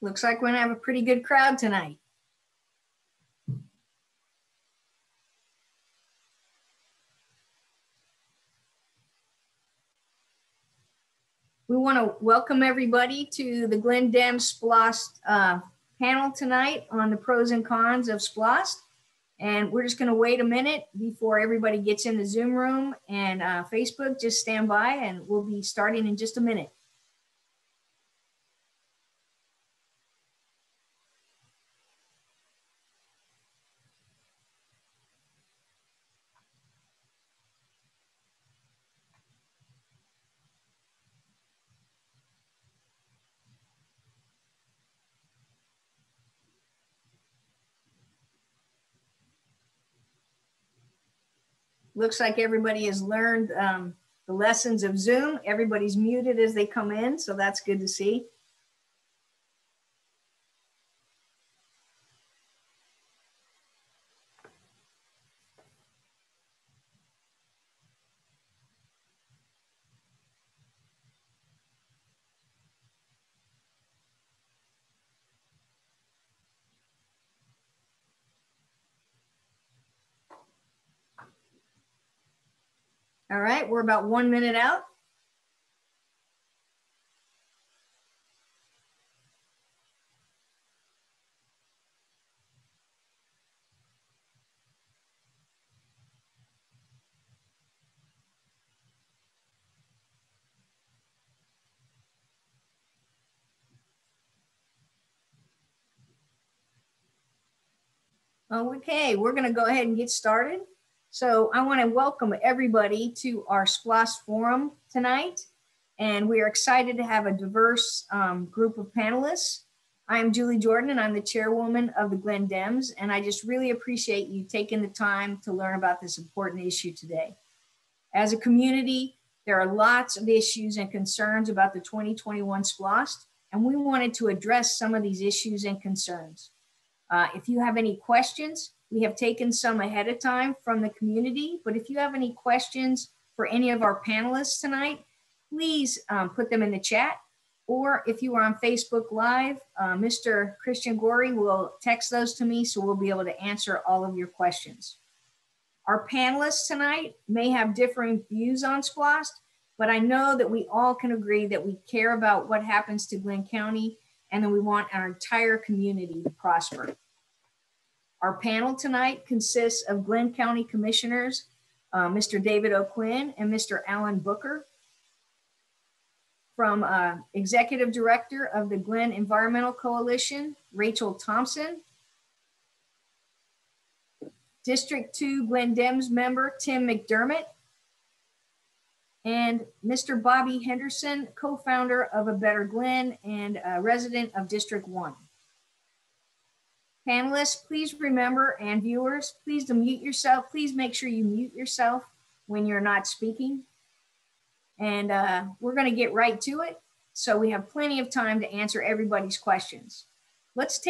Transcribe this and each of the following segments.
Looks like we're gonna have a pretty good crowd tonight. We want to welcome everybody to the Glynn Dems SPLOST panel tonight on the pros and cons of SPLOST. And we're just going to wait a minute before everybody gets in the Zoom room and Facebook. Just stand by and we'll be starting in just a minute. Looks like everybody has learned the lessons of Zoom. Everybody's muted as they come in, so that's good to see. All right, we're about 1 minute out. Okay, we're going to go ahead and get started. So I want to welcome everybody to our SPLOST Forum tonight. And we are excited to have a diverse group of panelists. I'm Julie Jordan, and I'm the chairwoman of the Glynn Dems. And I just really appreciate you taking the time to learn about this important issue today. As a community, there are lots of issues and concerns about the 2021 SPLOST, and we wanted to address some of these issues and concerns. If you have any questions, we have taken some ahead of time from the community, but if you have any questions for any of our panelists tonight, please put them in the chat. Or if you are on Facebook Live, Mr. Christian Gorey will text those to me, so we'll be able to answer all of your questions. Our panelists tonight may have differing views on SPLOST, but I know that we all can agree that we care about what happens to Glynn County and that we want our entire community to prosper. Our panel tonight consists of Glynn County Commissioners, Mr. David O'Quinn and Mr. Alan Booker. From Executive Director of the Glynn Environmental Coalition, Rachel Thompson. District 2 Glynn Dems member, Tim McDermott. And Mr. Bobby Henderson, co-founder of A Better Glynn and a resident of District 1. Panelists, please remember, and viewers, please mute yourself. Please make sure you mute yourself when you're not speaking. And we're going to get right to it. So we have plenty of time to answer everybody's questions. Let's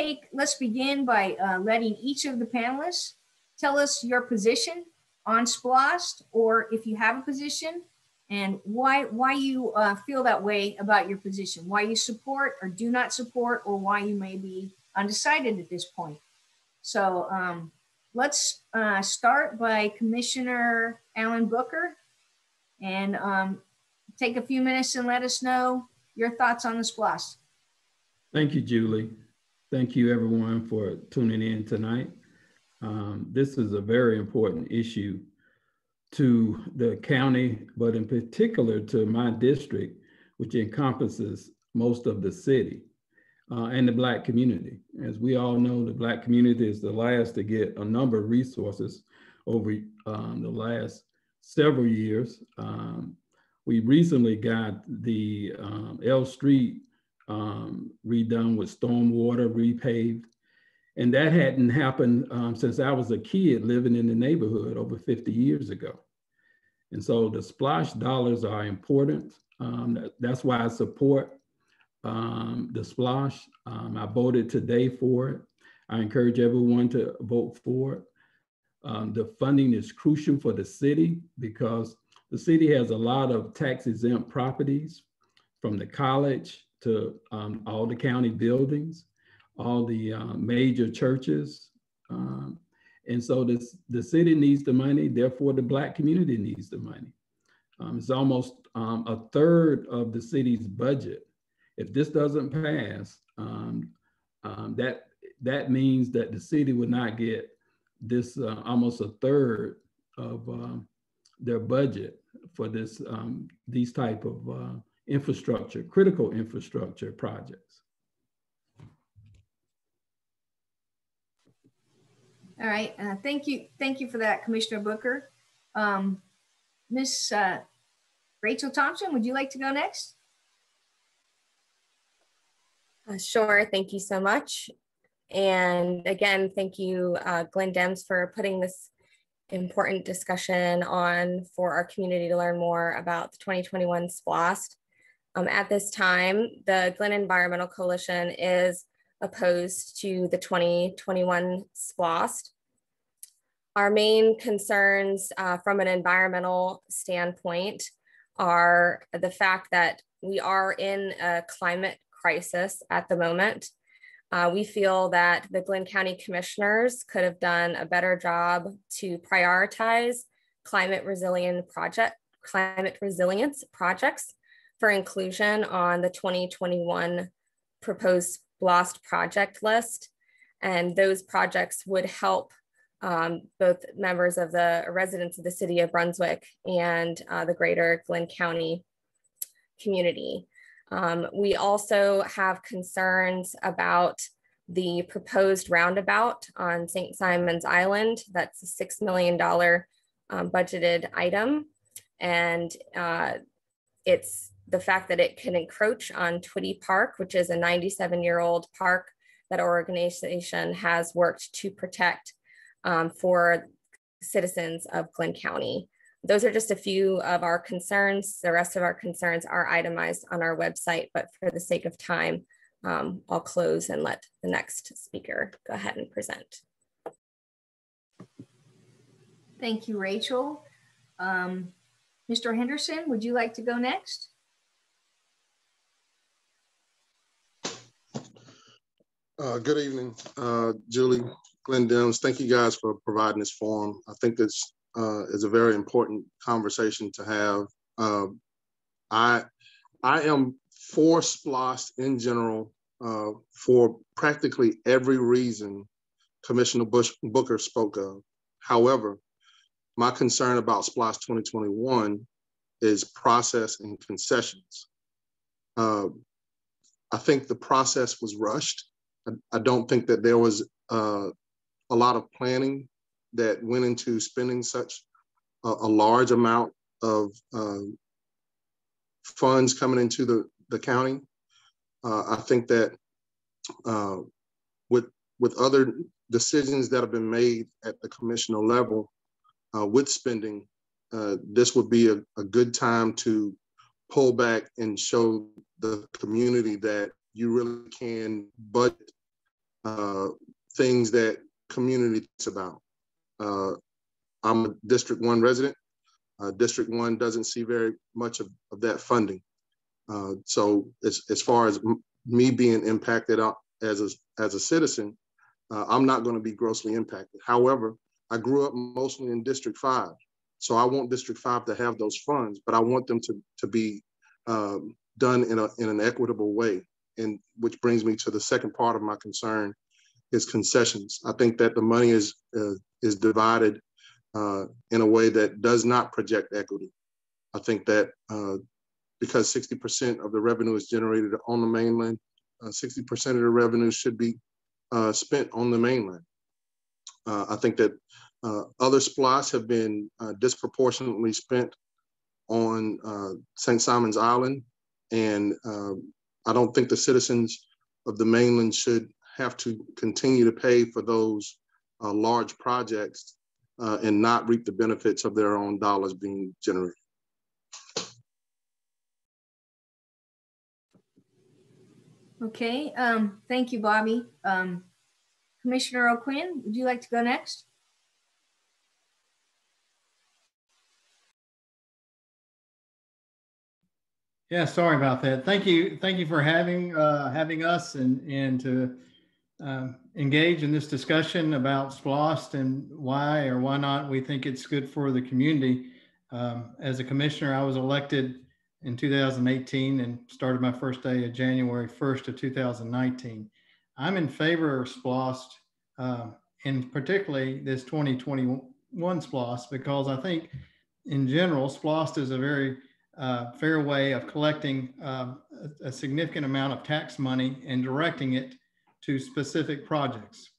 begin by letting each of the panelists tell us your position on SPLOST, or if you have a position, and why you feel that way about your position, why you support or do not support, or why you may be undecided at this point. So let's start by Commissioner Alan Booker, and take a few minutes and let us know your thoughts on the SPLOST. Thank you, Julie. Thank you everyone for tuning in tonight. This is a very important issue to the county, but in particular to my district, which encompasses most of the city and the Black community. As we all know, the Black community is the last to get a number of resources over the last several years. We recently got the L Street redone with stormwater, repaved. And that hadn't happened since I was a kid living in the neighborhood over 50 years ago. And so the SPLOST dollars are important. That's why I support the SPLOST. I voted today for it. I encourage everyone to vote for it. The funding is crucial for the city because the city has a lot of tax exempt properties, from the college to all the county buildings, all the major churches. And so the city needs the money, therefore the Black community needs the money. It's almost a third of the city's budget. If this doesn't pass, that means that the city would not get this almost a third of their budget for this these type of infrastructure, critical infrastructure projects. All right, thank you for that, Commissioner Booker. Miss Rachel Thompson, would you like to go next? Sure, thank you so much. And again, thank you, Glynn Dems, for putting this important discussion on for our community to learn more about the 2021 SPLOST. At this time, the Glynn Environmental Coalition is opposed to the 2021 SPLOST. Our main concerns from an environmental standpoint are the fact that we are in a climate crisis at the moment. We feel that the Glynn County Commissioners could have done a better job to prioritize climate resilience projects for inclusion on the 2021 proposed SPLOST project list. And those projects would help both members of the residents of the city of Brunswick and the greater Glynn County community. We also have concerns about the proposed roundabout on St. Simon's Island. That's a $6 million budgeted item. And it's the fact that it can encroach on Twitty Park, which is a 97-year-old park that our organization has worked to protect for citizens of Glynn County. Those are just a few of our concerns. The rest of our concerns are itemized on our website, but for the sake of time, I'll close and let the next speaker go ahead and present. Thank you, Rachel. Mr. Henderson, would you like to go next? Good evening, Julie, Glynn Dems. Thank you guys for providing this forum. I think this is a very important conversation to have. I am for SPLOST in general for practically every reason Commissioner Booker spoke of. However, my concern about SPLOST 2021 is process and concessions. I think the process was rushed. I don't think that there was a lot of planning that went into spending such a large amount of funds coming into the county. I think that with other decisions that have been made at the commissioner level with spending, this would be a good time to pull back and show the community that you really can budget things that community is about. I'm a District 1 resident. District 1 doesn't see very much of that funding. So as far as me being impacted as a citizen, I'm not going to be grossly impacted. However, I grew up mostly in District 5. So I want District 5 to have those funds, but I want them to be done in an equitable way. And which brings me to the second part of my concern is concessions. I think that the money is divided in a way that does not project equity. I think that because 60% of the revenue is generated on the mainland, 60% of the revenue should be spent on the mainland. I think that other SPLOSTs have been disproportionately spent on St. Simon's Island, and I don't think the citizens of the mainland should have to continue to pay for those large projects and not reap the benefits of their own dollars being generated. Okay, thank you, Bobby. Commissioner O'Quinn, would you like to go next? Yeah, sorry about that. Thank you for having us and to engage in this discussion about SPLOST and why or why not we think it's good for the community. As a commissioner, I was elected in 2018 and started my first day of January 1st of 2019. I'm in favor of SPLOST, and particularly this 2021 SPLOST, because I think in general, SPLOST is a very fair way of collecting a significant amount of tax money and directing it to specific projects.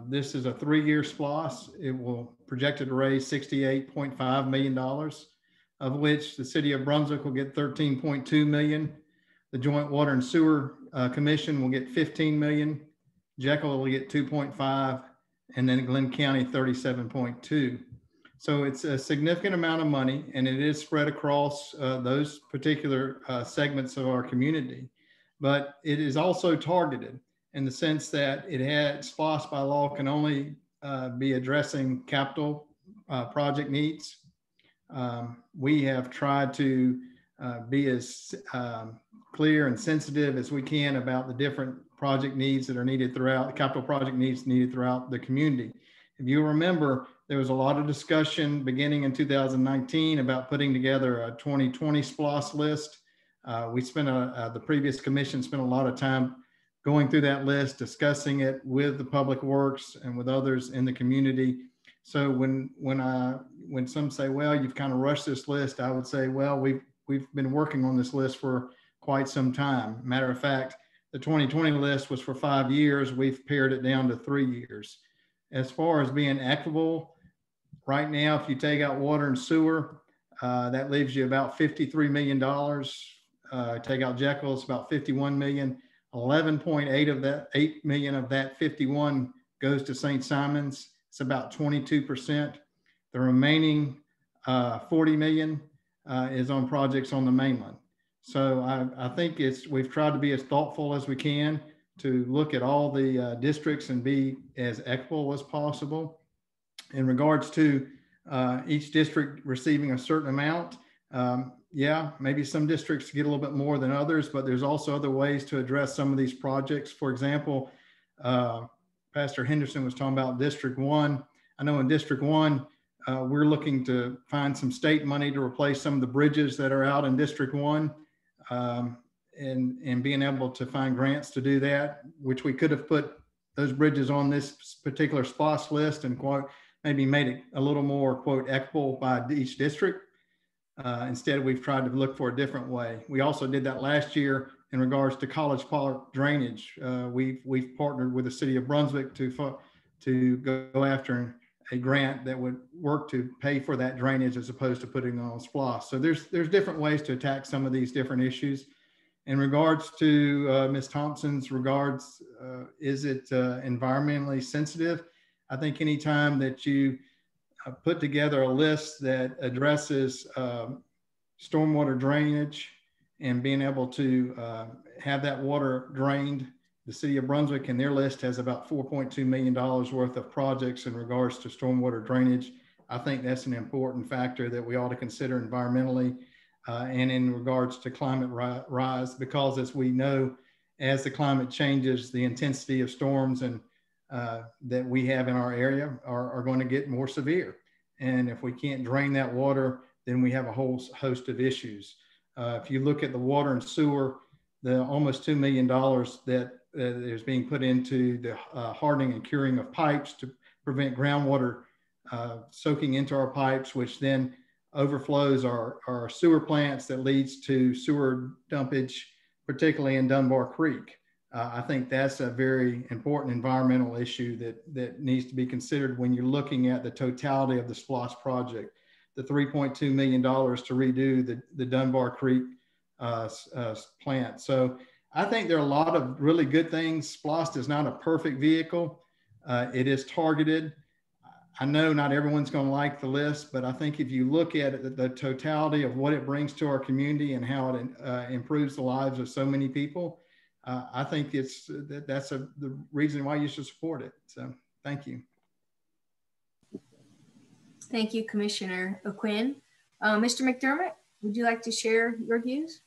This is a 3-year SPLOST. It will projected to raise $68.5 million, of which the City of Brunswick will get $13.2 million. The Joint Water and Sewer Commission will get $15 million. Jekyll will get $2.5, and then Glynn County $37.2. So it's a significant amount of money, and it is spread across those particular segments of our community. But it is also targeted in the sense that it had SPLOST by law can only be addressing capital project needs. We have tried to be as clear and sensitive as we can about the different project needs that are needed throughout, the capital project needs needed throughout the community. If you remember, there was a lot of discussion beginning in 2019 about putting together a 2020 SPLOST list. We spent the previous commission spent a lot of time going through that list, discussing it with the Public Works and with others in the community. So when some say, well, you've kind of rushed this list, I would say, well, we've been working on this list for quite some time. Matter of fact, the 2020 list was for 5 years. We've pared it down to 3 years. As far as being equitable, right now, if you take out water and sewer, that leaves you about $53 million. Take out Jekyll, it's about $51 million. 11.8 of that, 8 million of that 51 goes to St. Simon's. It's about 22%. The remaining 40 million is on projects on the mainland. So I think we've tried to be as thoughtful as we can to look at all the districts and be as equitable as possible. In regards to each district receiving a certain amount, yeah, maybe some districts get a little bit more than others, but there's also other ways to address some of these projects. For example, Pastor Henderson was talking about District 1. I know in District 1, we're looking to find some state money to replace some of the bridges that are out in District 1. And being able to find grants to do that, which we could have put those bridges on this particular SPLOST list and quote, maybe made it a little more quote equitable by each district. Instead, we've tried to look for a different way. We also did that last year in regards to College Park drainage. We've partnered with the City of Brunswick to go after a grant that would work to pay for that drainage as opposed to putting it on SPLOST. So there's different ways to attack some of these different issues. In regards to Ms. Thompson's regards, is it environmentally sensitive? I think anytime that you put together a list that addresses stormwater drainage and being able to have that water drained, the City of Brunswick in their list has about $4.2 million worth of projects in regards to stormwater drainage. I think that's an important factor that we ought to consider environmentally and in regards to climate rise, because as we know, as the climate changes, the intensity of storms and that we have in our area are going to get more severe. And if we can't drain that water, then we have a whole host of issues. If you look at the water and sewer, the almost $2 million that is being put into the hardening and curing of pipes to prevent groundwater soaking into our pipes, which then overflows our sewer plants that leads to sewer dumpage, particularly in Dunbar Creek. I think that's a very important environmental issue that needs to be considered when you're looking at the totality of the SPLOST project. The $3.2 million to redo the Dunbar Creek plant. So I think there are a lot of really good things. SPLOST is not a perfect vehicle. It is targeted. I know not everyone's going to like the list, but I think if you look at it, the totality of what it brings to our community and how it improves the lives of so many people, I think that's the reason why you should support it. So thank you. Thank you, Commissioner O'Quinn. Mr. McDermott, would you like to share your views?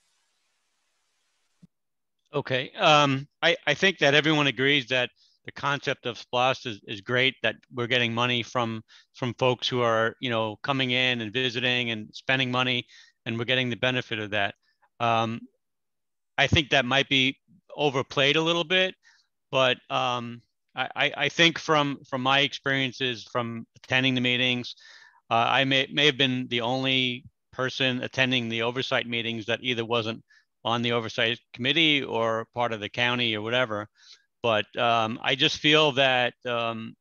Okay. I think that everyone agrees that the concept of SPLOST is great, that we're getting money from folks who are, you know, coming in and visiting and spending money, and we're getting the benefit of that. I think that might be overplayed a little bit, but I think from my experiences from attending the meetings, I may have been the only person attending the oversight meetings that either wasn't on the Oversight Committee or part of the county or whatever. But I just feel that things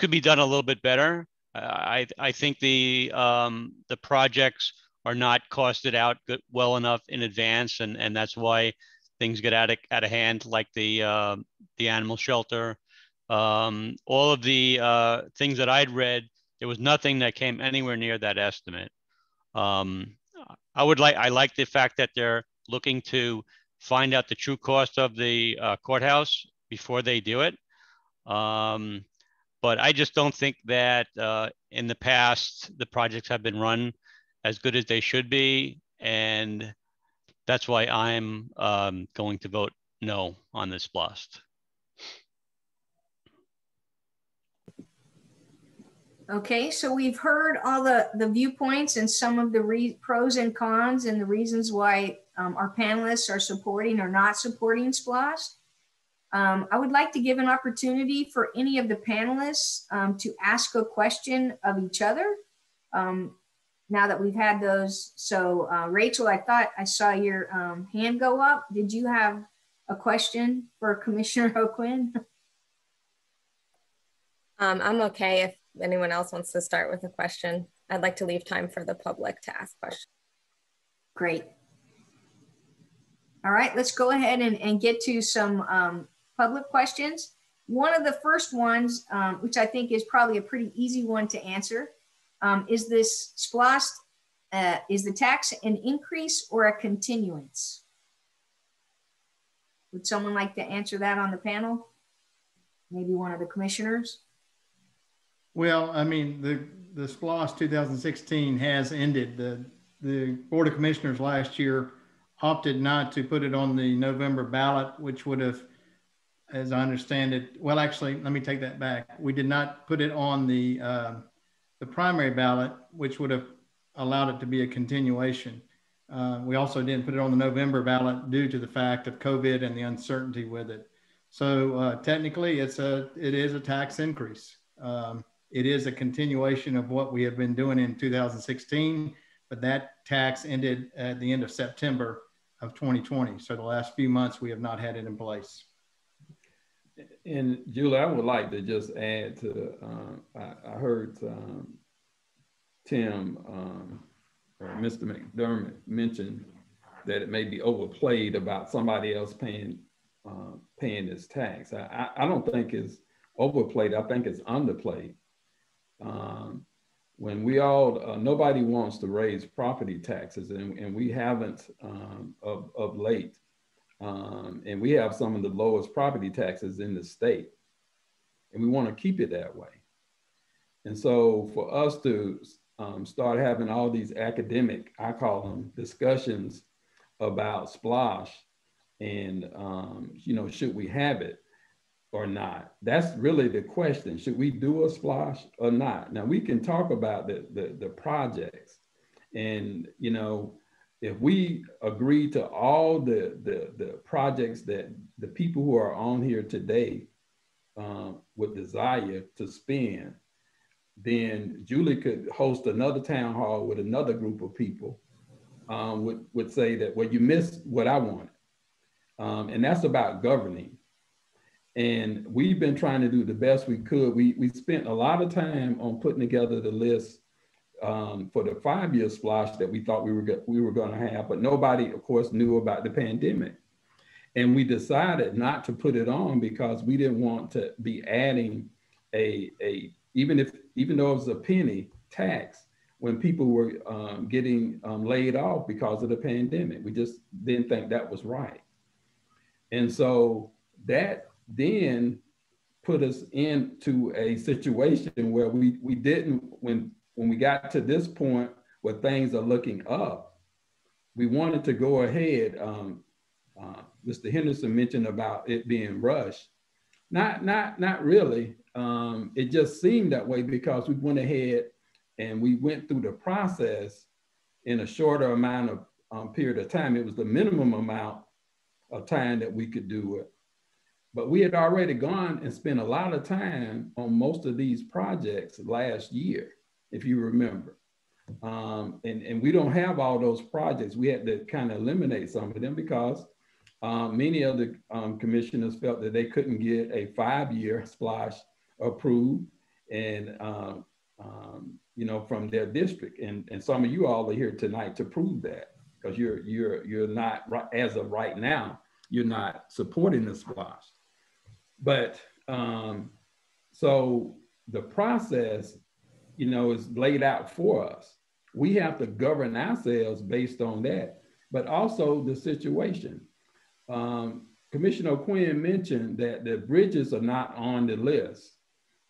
could be done a little bit better. I think the projects are not costed out well enough in advance, and that's why things get out of hand, like the animal shelter. All of the things that I'd read, there was nothing that came anywhere near that estimate. I like the fact that they're looking to find out the true cost of the courthouse before they do it. But I just don't think that in the past, the projects have been run as good as they should be. And that's why I'm going to vote no on this SPLOST. Okay, so we've heard all the viewpoints and some of the pros and cons and the reasons why our panelists are supporting or not supporting SPLOST. I would like to give an opportunity for any of the panelists to ask a question of each other now that we've had those. So Rachel, I thought I saw your hand go up. Did you have a question for Commissioner O'Quinn? I'm okay if anyone else wants to start with a question. I'd like to leave time for the public to ask questions. Great. All right, let's go ahead and get to some public questions. One of the first ones, which I think is probably a pretty easy one to answer, is this SPLOST, is the tax an increase or a continuance? Would someone like to answer that on the panel? Maybe one of the commissioners? Well, I mean, the SPLOST 2016 has ended. The Board of Commissioners last year opted not to put it on the November ballot, which would have, as I understand it, well, actually, let me take that back. We did not put it on the primary ballot, which would have allowed it to be a continuation. We also didn't put it on the November ballot due to the fact of COVID and the uncertainty with it. So technically, it is a tax increase. It is a continuation of what we have been doing in 2016, but that tax ended at the end of September of 2020. So the last few months, we have not had it in place. And Julie, I would like to just add to, I heard Tim or Mr. McDermott mention that it may be overplayed about somebody else paying this tax. I don't think it's overplayed. I think it's underplayed. When we all, nobody wants to raise property taxes, and we haven't of late. And we have some of the lowest property taxes in the state, and we want to keep it that way. And so for us to start having all these academic, I call them, discussions about SPLOST and, you know, should we have it or not? That's really the question. Should we do a SPLOST or not? Now we can talk about the projects, and, you know, if we agree to all the projects that the people who are on here today would desire to spend, then Julie could host another town hall with another group of people, would say that, well, you missed what I wanted. And that's about governing. And we've been trying to do the best we could. We spent a lot of time on putting together the list for the 5-year SPLOST that we thought we were going to have, but nobody, of course, knew about the pandemic. And we decided not to put it on because we didn't want to be adding even though it was a penny tax when people were getting laid off because of the pandemic. We just didn't think that was right. And so that then put us into a situation where we didn't, when we got to this point where things are looking up, we wanted to go ahead. Mr. Henderson mentioned about it being rushed. Not really. It just seemed that way because we went ahead and we went through the process in a shorter amount of period of time. It was the minimum amount of time that we could do it. But we had already gone and spent a lot of time on most of these projects last year, if you remember. And we don't have all those projects. We had to kind of eliminate some of them because many of the commissioners felt that they couldn't get a 5-year SPLOST approved and you know, from their district. And some of you all are here tonight to prove that, because you're not, as of right now, you're not supporting the SPLOST. But so the process, you know, is laid out for us. We have to govern ourselves based on that, but also the situation. Commissioner Quinn mentioned that the bridges are not on the list.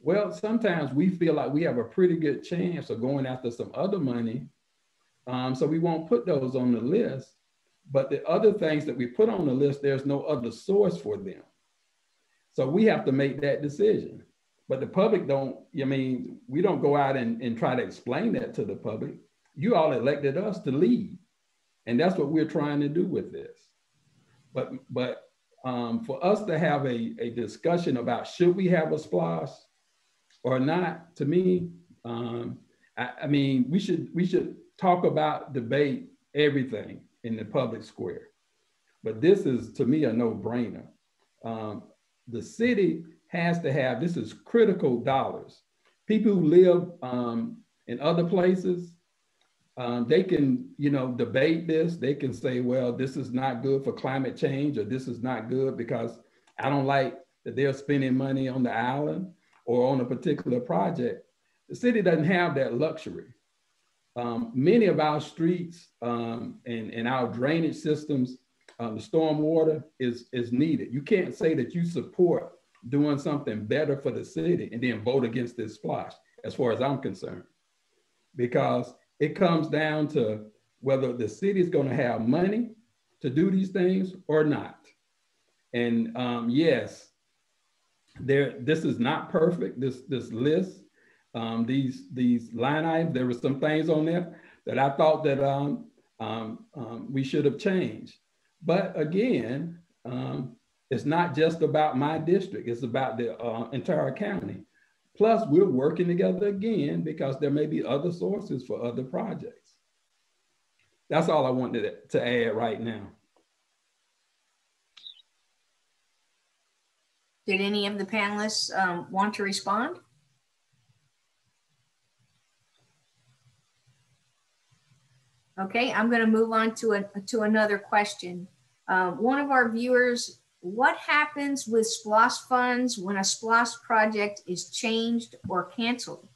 Well, sometimes we feel like we have a pretty good chance of going after some other money, so we won't put those on the list. But the other things that we put on the list, there's no other source for them. So we have to make that decision. But the public don't, I mean, we don't go out and try to explain that to the public. You all elected us to lead. And that's what we're trying to do with this. But for us to have a discussion about should we have a SPLOST or not, to me, I mean, we should talk about, debate everything in the public square. But this is, to me, a no-brainer. The city has to have, this is critical dollars. People who live in other places, they can, you know, debate this. They can say, well, this is not good for climate change, or this is not good because I don't like that they're spending money on the island or on a particular project. The city doesn't have that luxury. Many of our streets and our drainage systems, the storm water is needed. You can't say that you support doing something better for the city and then vote against this SPLOST, as far as I'm concerned, because it comes down to whether the city is going to have money to do these things or not. And yes, this is not perfect, this list, these line items. There were some things on there that I thought that we should have changed. But again, it's not just about my district, it's about the entire county. Plus, we're working together again because there may be other sources for other projects. That's all I wanted to add right now. Did any of the panelists want to respond? Okay, I'm going to move on to another question. One of our viewers, what happens with SPLOST funds when a SPLOST project is changed or canceled?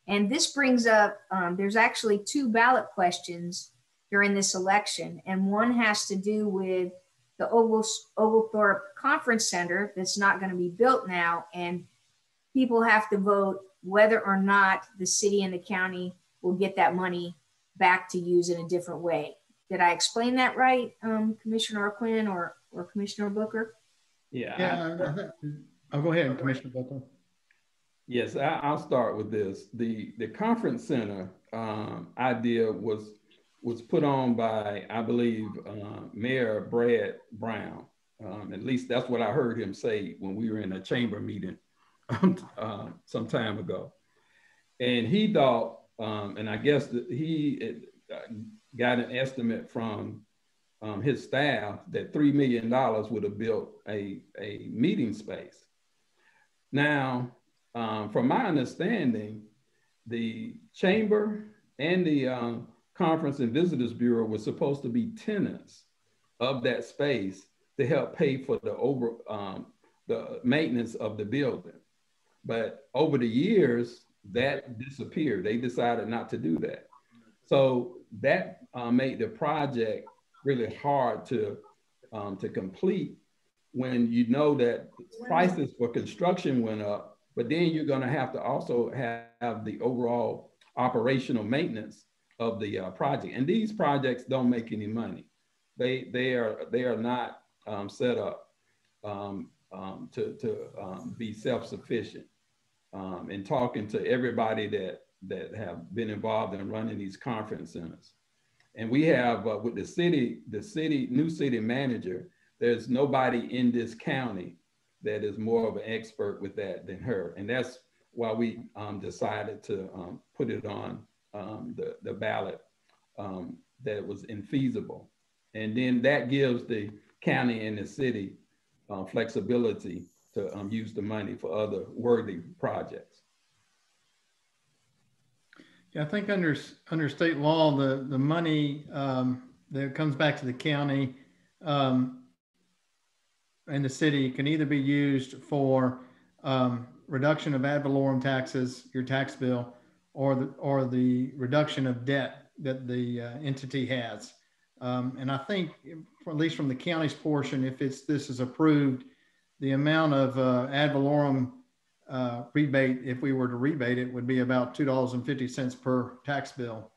And this brings up, there's actually 2 ballot questions during this election, and one has to do with the Oglethorpe Conference Center that's not going to be built now, and people have to vote whether or not the city and the county will get that money back to use in a different way. Did I explain that right, Commissioner Quinn or Commissioner Booker? Yeah. I'll go ahead, Commissioner Booker. Yes, I'll start with this. The conference center idea was put on by, I believe, Mayor Brad Brown. At least that's what I heard him say when we were in a chamber meeting some time ago. And he thought, and I guess that he got an estimate from his staff that $3 million would have built a meeting space. Now, from my understanding, the chamber and the Conference and Visitors Bureau was supposed to be tenants of that space to help pay for the maintenance of the building. But over the years, that disappeared. They decided not to do that. So that made the project really hard to complete when you know that prices for construction went up, but then you're gonna have to also have the overall operational maintenance of the project. And these projects don't make any money. They are not set up to be self-sufficient. And talking to everybody that have been involved in running these conference centers. And we have with the new city manager, there's nobody in this county that is more of an expert with that than her. And that's why we decided to put it on the ballot, that it was infeasible. And then that gives the county and the city flexibility to use the money for other worthy projects. Yeah, I think under state law, the money that comes back to the county and the city can either be used for reduction of ad valorem taxes, your tax bill, or the reduction of debt that the entity has. And I think, at least from the county's portion, if this is approved, the amount of ad valorem rebate, if we were to rebate it, would be about $2.50 per tax bill.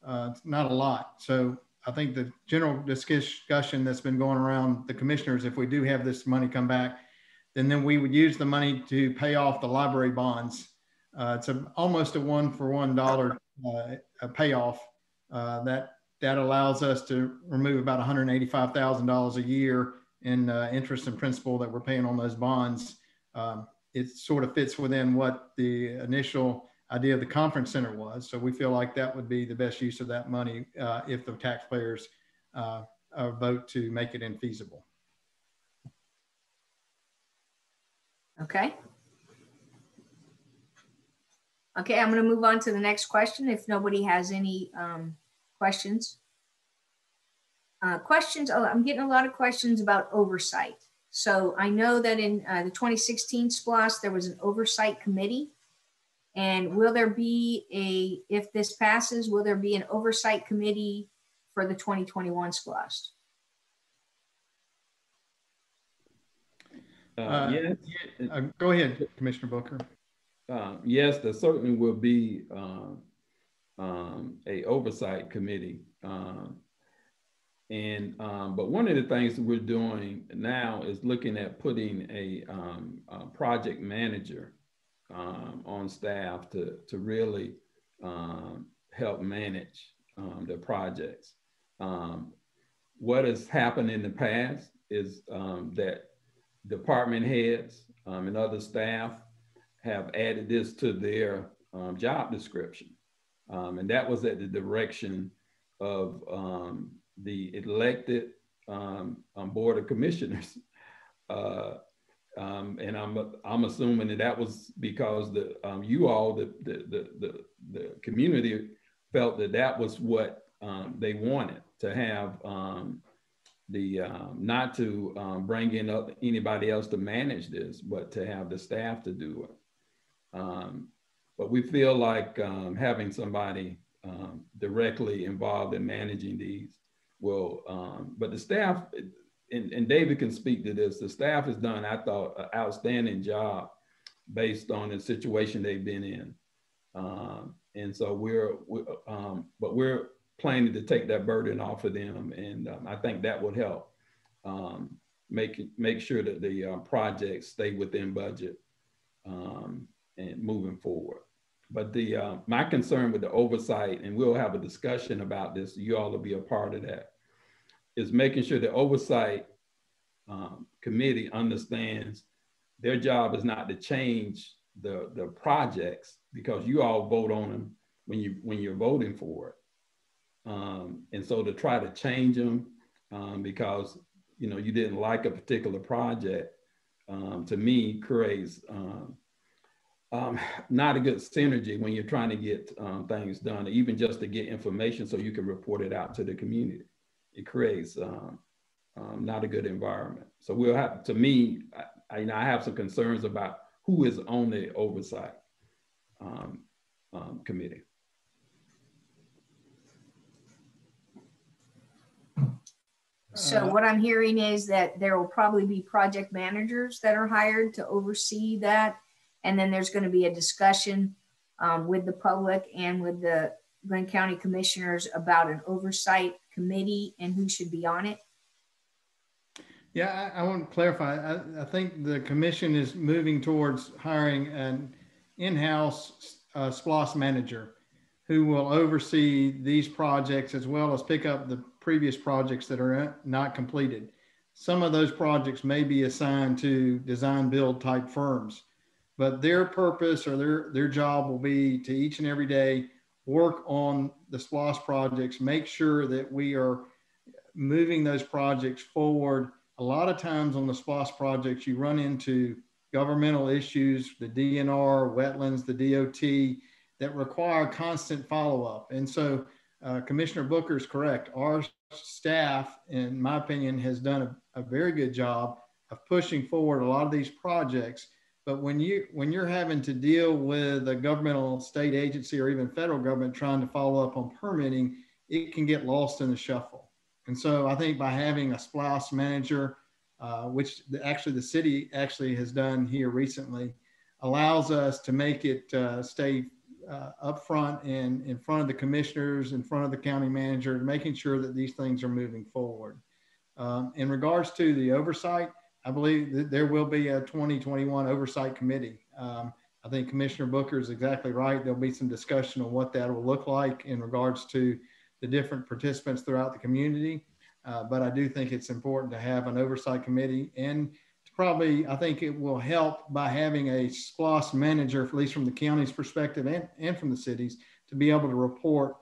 It's not a lot. So I think the general discussion that's been going around the commissioners, if we do have this money come back, then we would use the money to pay off the library bonds. It's almost a $1-for-$1 payoff. That allows us to remove about $185,000 a year in interest and principal that we're paying on those bonds. It sort of fits within what the initial idea of the conference center was. So we feel like that would be the best use of that money if the taxpayers vote to make it infeasible. Okay. Okay, I'm going to move on to the next question if nobody has any questions. I'm getting a lot of questions about oversight. So I know that in the 2016 SPLOST, there was an oversight committee. And will there be if this passes, will there be an oversight committee for the 2021 SPLOST? Yes. Go ahead, Commissioner Booker. Yes, there certainly will be a oversight committee. But one of the things that we're doing now is looking at putting a project manager on staff to really help manage the projects. What has happened in the past is that department heads and other staff have added this to their job description. And that was at the direction of the elected board of commissioners. And I'm assuming that was because you all, the community, felt that was what they wanted to have, not to bring in anybody else to manage this, but to have the staff to do it. But we feel like having somebody directly involved in managing these will, but the staff, and David can speak to this, the staff has done, I thought, an outstanding job based on the situation they've been in. And so we're planning to take that burden off of them. And I think that would help make sure that the projects stay within budget and moving forward. But my concern with the oversight, and we'll have a discussion about this, you all will be a part of that, is making sure the oversight committee understands their job is not to change the projects, because you all vote on them when you're voting for it. And so to try to change them because you didn't like a particular project, to me creates not a good synergy when you're trying to get things done, even just to get information so you can report it out to the community. It creates not a good environment. So we'll have, to me, I have some concerns about who is on the oversight committee. So what I'm hearing is that there will probably be project managers that are hired to oversee that. And then there's going to be a discussion with the public and with the Glynn County Commissioners about an oversight committee and who should be on it? Yeah, I want to clarify. I think the commission is moving towards hiring an in-house SPLOST manager who will oversee these projects as well as pick up the previous projects that are not completed. Some of those projects may be assigned to design build type firms, but their purpose or their job will be to each and every day work on the SPLOST projects, make sure that we are moving those projects forward. A lot of times on the SPLOST projects, you run into governmental issues, the DNR, wetlands, the DOT, that require constant follow-up. And so Commissioner Booker is correct. Our staff, in my opinion, has done a very good job of pushing forward a lot of these projects. But when you're having to deal with a governmental state agency or even federal government trying to follow up on permitting, it can get lost in the shuffle. And so I think by having a SPLOST manager, which actually the city actually has done here recently, allows us to make it stay up front and in front of the commissioners, in front of the county manager, making sure that these things are moving forward. In regards to the oversight, I believe that there will be a 2021 Oversight Committee. I think Commissioner Booker is exactly right. There'll be some discussion on what that will look like in regards to the different participants throughout the community. But I do think it's important to have an Oversight Committee, and probably, I think it will help by having a SPLOST manager, at least from the county's perspective and from the cities, to be able to report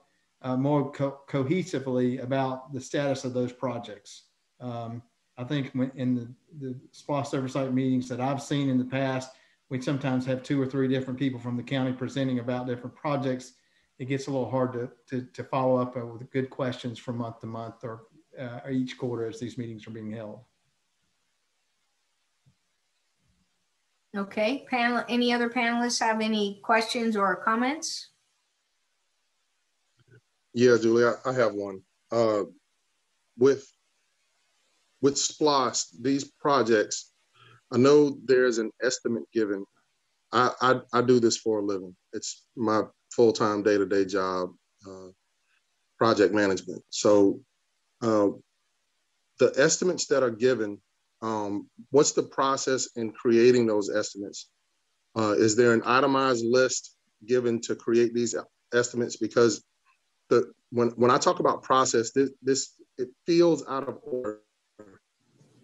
more cohesively about the status of those projects. I think in the SPLOST oversight meetings that I've seen in the past, we sometimes have 2 or 3 different people from the county presenting about different projects. It gets a little hard to follow up with good questions from month to month or each quarter as these meetings are being held. Okay, panel. Any other panelists have any questions or comments? Yeah, Julie, I have one. With SPLOST, these projects, I know there's an estimate given. I do this for a living. It's my full-time day-to-day job, project management. So the estimates that are given, what's the process in creating those estimates? Is there an itemized list given to create these estimates? Because when I talk about process, it feels out of order,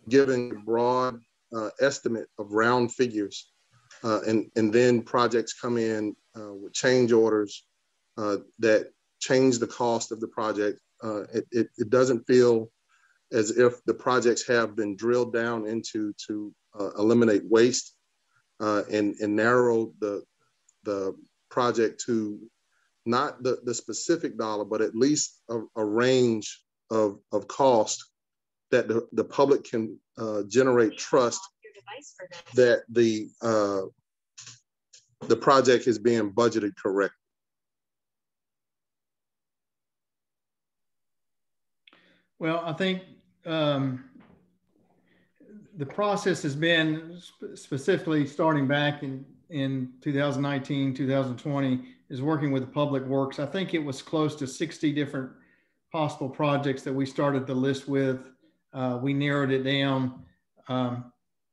given a broad estimate of round figures, and then projects come in with change orders that change the cost of the project. It doesn't feel as if the projects have been drilled down into to eliminate waste and narrow the project to not the specific dollar, but at least a range of cost that the public can generate trust that the project is being budgeted correctly. Well, I think the process has been specifically starting back in 2019, 2020, is working with the Public Works. I think it was close to 60 different possible projects that we started the list with. We narrowed it down.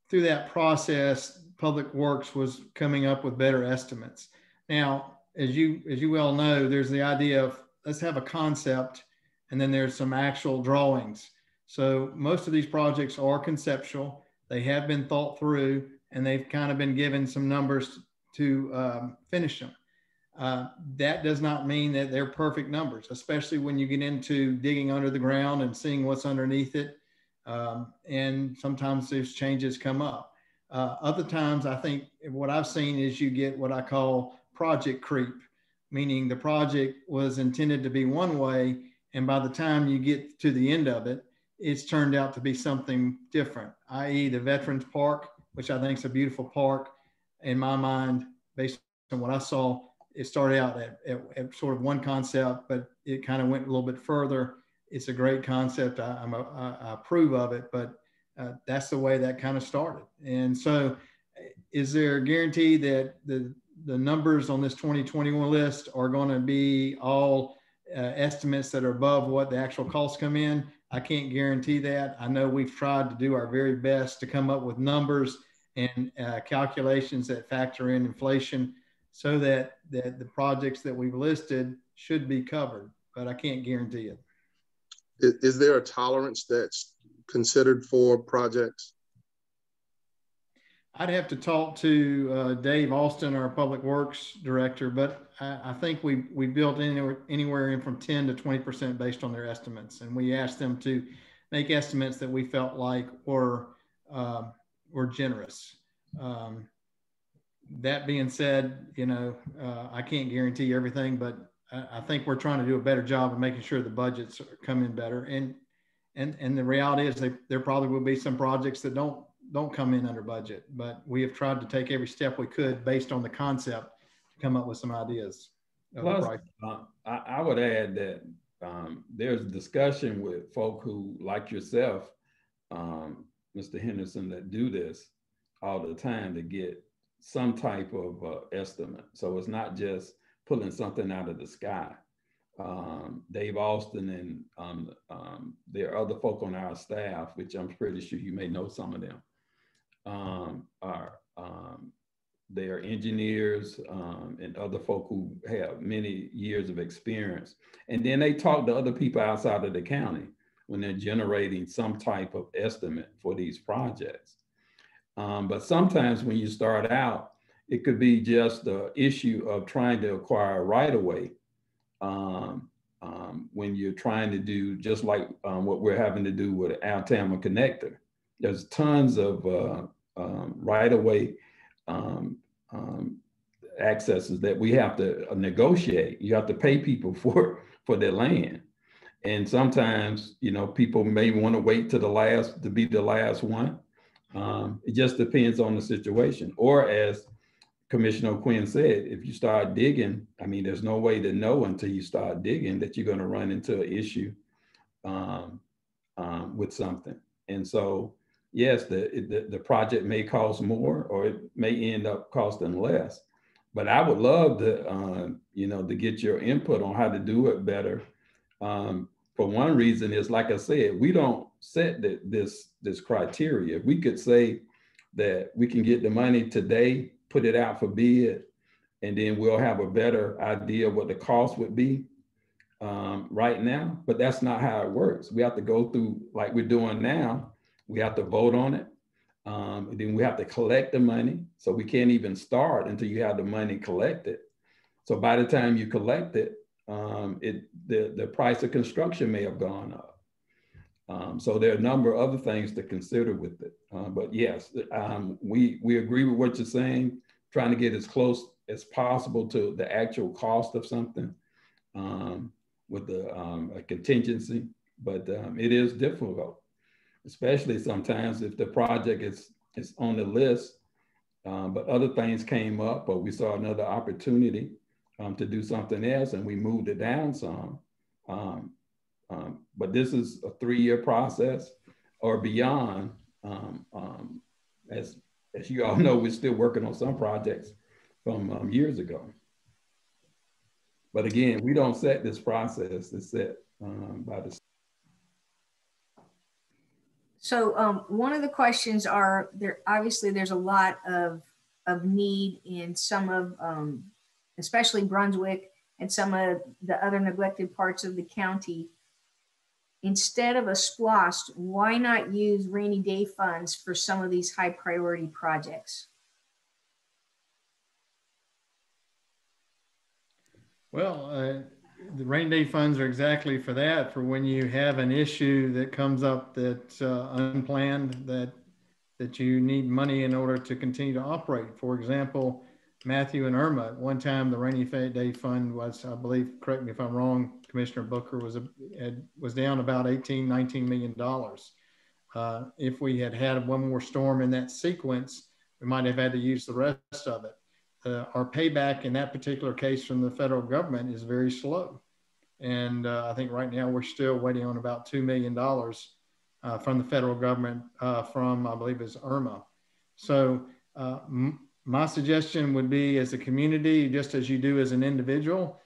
Through that process, Public Works was coming up with better estimates. Now, as you well know, there's the idea of let's have a concept, and then there's some actual drawings. So most of these projects are conceptual. They have been thought through, and they've kind of been given some numbers to finish them. That does not mean that they're perfect numbers, especially when you get into digging under the ground and seeing what's underneath it. And sometimes those changes come up. Other times, I think what I've seen is you get what I call project creep, meaning the project was intended to be one way, and by the time you get to the end of it, it's turned out to be something different, i.e. the Veterans Park, which I think is a beautiful park. In my mind, based on what I saw, it started out at sort of one concept, but it kind of went a little bit further. It's a great concept. I approve of it, but that's the way that kind of started. And so is there a guarantee that the numbers on this 2021 list are going to be all estimates that are above what the actual costs come in. I can't guarantee that. I know we've tried to do our very best to come up with numbers and calculations that factor in inflation so that the projects that we've listed should be covered, but I can't guarantee it. Is there a tolerance that's considered for projects? I'd have to talk to Dave Austin, our Public Works Director, but I think we built anywhere in from 10 to 20% based on their estimates. And we asked them to make estimates that we felt like were generous. That being said, you know, I can't guarantee everything, but I think we're trying to do a better job of making sure the budgets come in better. And the reality is there probably will be some projects that don't come in under budget, but we have tried to take every step we could based on the concept to come up with some ideas. Plus, I would add that there's discussion with folk who, like yourself, Mr. Henderson, that do this all the time to get some type of estimate. So it's not just pulling something out of the sky. Dave Austin and there are other folk on our staff, which I'm pretty sure you may know some of them, they are engineers and other folk who have many years of experience. And then they talk to other people outside of the county when they're generating some type of estimate for these projects. But sometimes when you start out, it could be just the issue of trying to acquire right-of-way when you're trying to do just like what we're having to do with Alabama Connector. There's tons of right-of-way accesses that we have to negotiate. You have to pay people for their land. And sometimes, you know, people may want to wait to be the last one. It just depends on the situation. Or as Commissioner Quinn said, if you start digging, I mean, there's no way to know until you start digging that you're going to run into an issue with something. And so, yes, the project may cost more, or it may end up costing less. But I would love to, you know, to get your input on how to do it better. For one reason is, like I said, we don't set this criteria. We could say that we can get the money today, put it out for bid, and then we'll have a better idea of what the cost would be right now. But that's not how it works. We have to go through, like we're doing now, we have to vote on it. And then we have to collect the money. So we can't even start until you have the money collected. So by the time you collect it, the price of construction may have gone up. So there are a number of other things to consider with it. But yes, we agree with what you're saying, trying to get as close as possible to the actual cost of something with a contingency. But it is difficult, especially sometimes if the project is on the list, but other things came up, or we saw another opportunity to do something else and we moved it down some. But this is a 3-year process or beyond. As you all know, we're still working on some projects from years ago. But again, we don't set this process, it's set by the. So one of the questions are, obviously there's a lot of need in some of, especially Brunswick and some of the other neglected parts of the county. Instead of a SPLOST, why not use rainy day funds for some of these high priority projects? Well, the rainy day funds are exactly for that, for when you have an issue that comes up that's unplanned, that you need money in order to continue to operate. For example, Matthew and Irma, at one time the rainy day fund was, I believe, correct me if I'm wrong, Commissioner Booker, was down about $18–19 million. If we had one more storm in that sequence, we might have had to use the rest of it. Our payback in that particular case from the federal government is very slow. And I think right now we're still waiting on about $2 million from the federal government from, I believe it's Irma. So My suggestion would be, as a community, just as you do as an individual,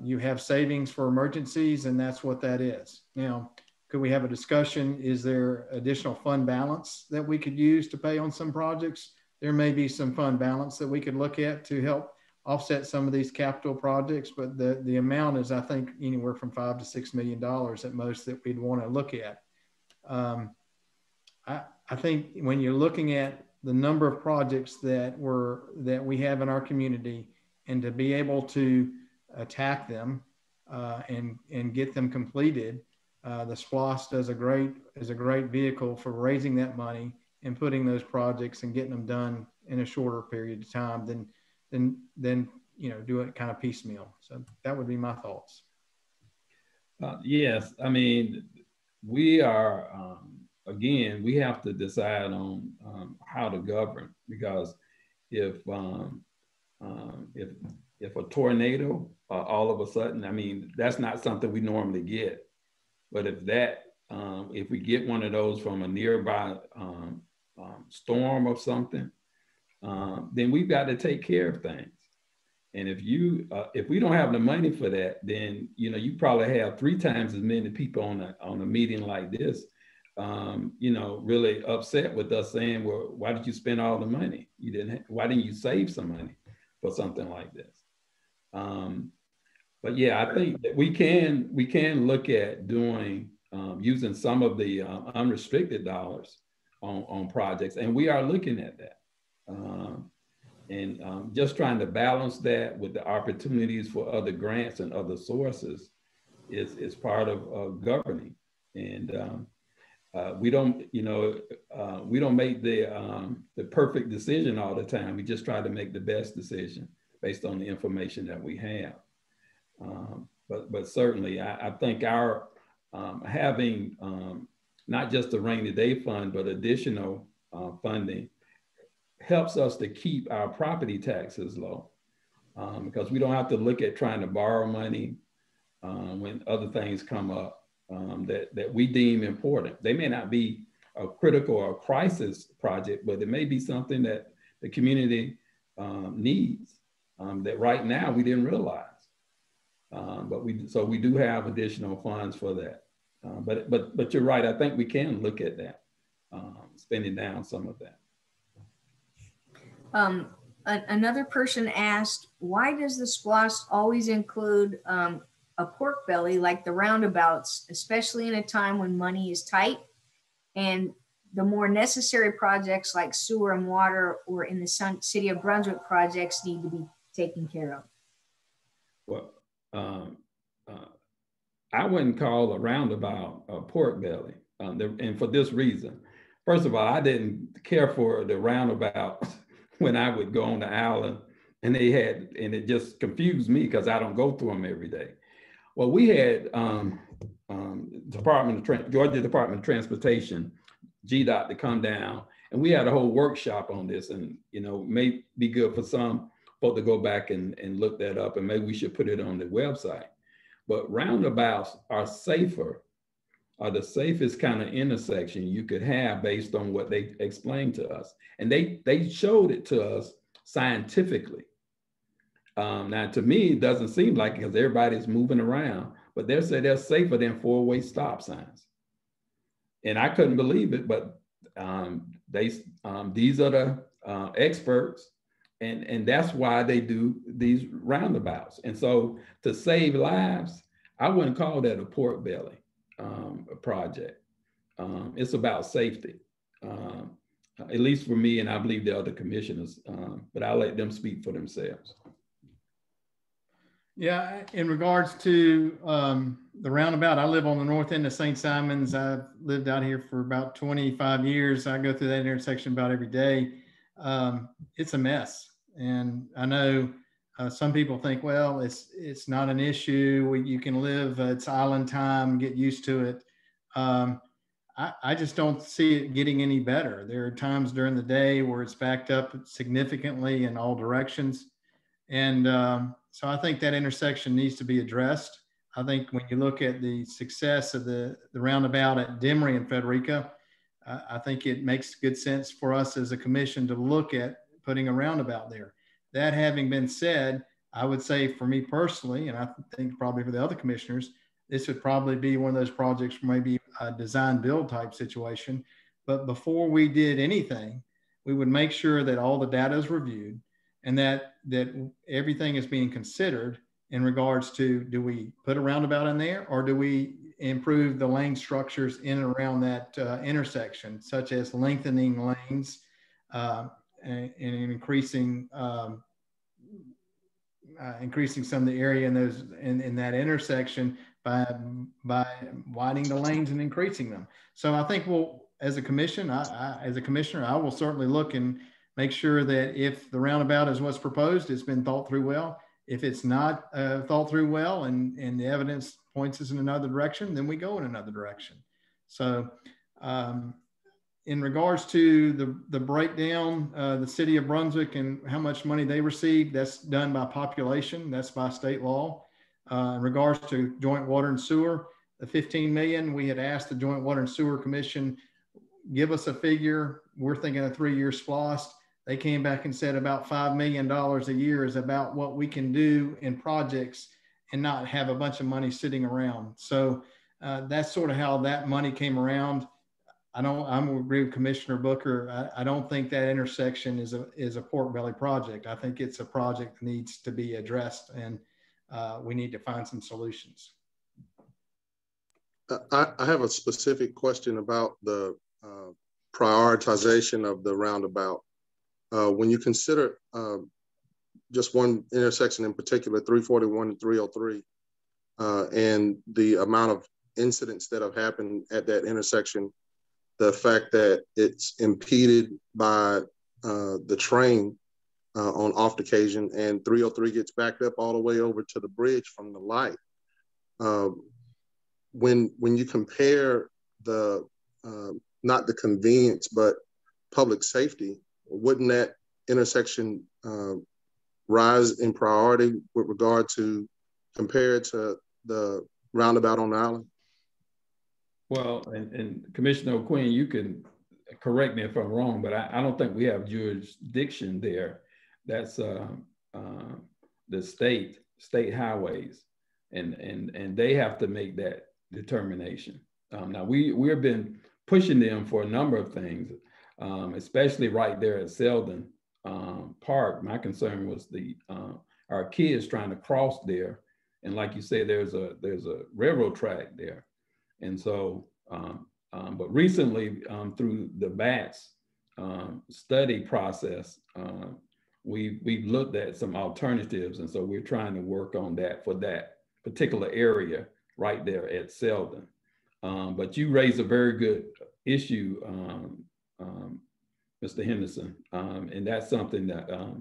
you have savings for emergencies, and that's what that is. Now, could we have a discussion? Is there additional fund balance that we could use to pay on some projects? There may be some fund balance that we could look at to help offset some of these capital projects, but the amount is, I think, anywhere from $5 to $6 million at most that we'd want to look at. I think when you're looking at the number of projects that we have in our community, and to be able to attack them and get them completed, the SPLOST is a great vehicle for raising that money and putting those projects and getting them done in a shorter period of time than do it kind of piecemeal. So that would be my thoughts. Yes, I mean, we are again, we have to decide on how to govern, because if a tornado all of a sudden, I mean, that's not something we normally get. But if we get one of those from a nearby storm or something, then we've got to take care of things. And if we don't have the money for that, then you probably have 3 times as many people on a meeting like this, really upset with us, saying, well, why did you spend all the money? Why didn't you save some money for something like this? But yeah, I think that we can look at doing using some of the unrestricted dollars on projects, and we are looking at that, and just trying to balance that with the opportunities for other grants and other sources is part of governing. And we don't make the perfect decision all the time. We just try to make the best decision based on the information that we have. But certainly, I think our having not just the rainy day fund, but additional funding helps us to keep our property taxes low, because we don't have to look at trying to borrow money when other things come up that we deem important. They may not be a critical or a crisis project, but it may be something that the community needs that right now we didn't realize. But we do have additional funds for that. But you're right. I think we can look at that, spending down some of that. Another person asked, why does the SPLOST always include a pork belly like the roundabouts, especially in a time when money is tight and the more necessary projects like sewer and water or in the City of Brunswick projects need to be taken care of? Well, I wouldn't call a roundabout a pork belly, and for this reason. First of all, I didn't care for the roundabout when I would go on the island, and it just confused me because I don't go through them every day. Well, we had Georgia Department of Transportation, GDOT, to come down, and we had a whole workshop on this, and may be good for some folks to go back and look that up, and maybe we should put it on the website. But roundabouts are the safest kind of intersection you could have based on what they explained to us. And they showed it to us scientifically. Now, to me, it doesn't seem like it because everybody's moving around, but they say they're safer than 4-way stop signs. And I couldn't believe it, but these are the experts, and that's why they do these roundabouts. And so to save lives, I wouldn't call that a pork belly project. It's about safety, at least for me, and I believe the other commissioners, but I'll let them speak for themselves. Yeah, in regards to the roundabout, I live on the north end of St. Simons. I've lived out here for about 25 years. I go through that intersection about every day. It's a mess. And I know some people think, well, it's not an issue. You can live, it's island time, get used to it. I just don't see it getting any better. There are times during the day where it's backed up significantly in all directions. And so I think that intersection needs to be addressed. I think when you look at the success of the roundabout at Demery and Frederica, I think it makes good sense for us as a commission to look at putting a roundabout there. That having been said, I would say for me personally, and I think probably for the other commissioners, this would probably be one of those projects, maybe a design build type situation. But before we did anything, we would make sure that all the data is reviewed and that everything is being considered in regards to, do we put a roundabout in there, or do we improve the lane structures in and around that intersection, such as lengthening lanes and increasing increasing some of the area in that intersection by widening the lanes and increasing them. So I think as a commission, as a commissioner, I will certainly look and make sure that if the roundabout is what's proposed, it's been thought through well. If it's not thought through well and the evidence points us in another direction, then we go in another direction. So in regards to the breakdown, the city of Brunswick and how much money they receive, that's done by population, that's by state law. In regards to joint water and sewer, the 15 million, we had asked the Joint Water and Sewer Commission, give us a figure. We're thinking a 3-year SPLOST. They came back and said about $5 million a year is about what we can do in projects and not have a bunch of money sitting around. So that's sort of how that money came around. I'm agree with Commissioner Booker. I don't think that intersection is a pork belly project. I think it's a project that needs to be addressed, and we need to find some solutions. I have a specific question about the prioritization of the roundabout. When you consider just one intersection in particular, 341 and 303, and the amount of incidents that have happened at that intersection, the fact that it's impeded by the train on off occasion, and 303 gets backed up all the way over to the bridge from the light. When you compare the, not the convenience, but public safety, wouldn't that intersection rise in priority with regard to compared to the roundabout on the island? Well, and Commissioner O'Quinn, you can correct me if I'm wrong, but I don't think we have jurisdiction there. That's the state highways, and they have to make that determination. Now we've been pushing them for a number of things, especially right there at Selden Park. My concern was our kids trying to cross there, and like you say, there's a railroad track there. And so, but recently through the BATS study process, we've looked at some alternatives. And so we're trying to work on that for that particular area right there at Selden. But you raised a very good issue, Mr. Henderson. And that's something that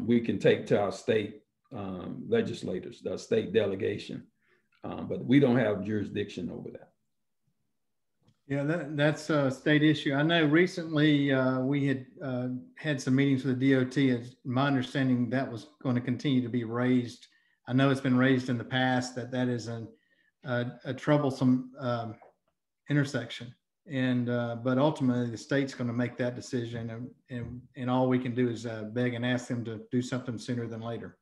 we can take to our state legislators, the state delegation. But we don't have jurisdiction over that. Yeah, that's a state issue. I know recently we had had some meetings with the DOT. It's my understanding that was going to continue to be raised. I know it's been raised in the past that is a troublesome intersection, and but ultimately the state's going to make that decision, and all we can do is beg and ask them to do something sooner than later.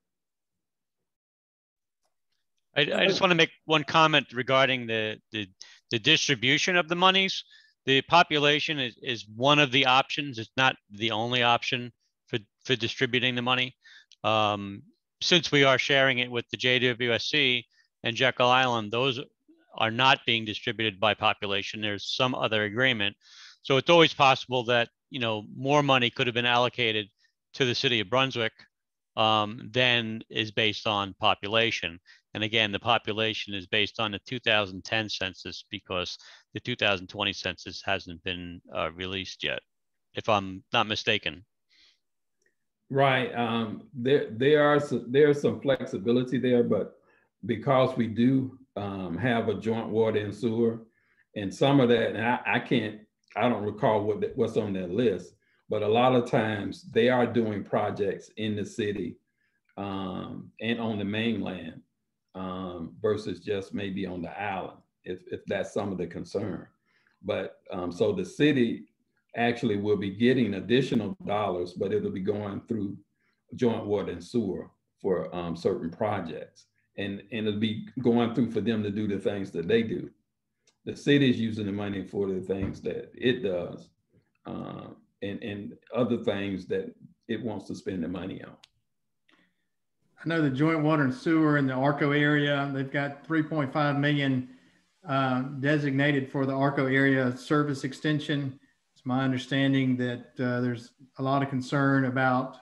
I just want to make one comment regarding the distribution of the monies. The population is one of the options. It's not the only option for distributing the money. Since we are sharing it with the JWSC and Jekyll Island, those are not being distributed by population. There's some other agreement. So it's always possible that, you know, more money could have been allocated to the city of Brunswick than is based on population. And again, the population is based on the 2010 census because the 2020 census hasn't been released yet, if I'm not mistaken. Right. There's some flexibility there, but because we do have a joint water and sewer, and some of that, and I don't recall what's on that list, but a lot of times they are doing projects in the city and on the mainland versus just maybe on the island, if that's some of the concern. But so the city actually will be getting additional dollars, but it'll be going through joint water and sewer for certain projects. And it'll be going through for them to do the things that they do. The city is using the money for the things that it does, and other things that it wants to spend the money on. I know the joint water and sewer in the ARCO area, they've got 3.5 million designated for the ARCO area service extension. It's my understanding that there's a lot of concern about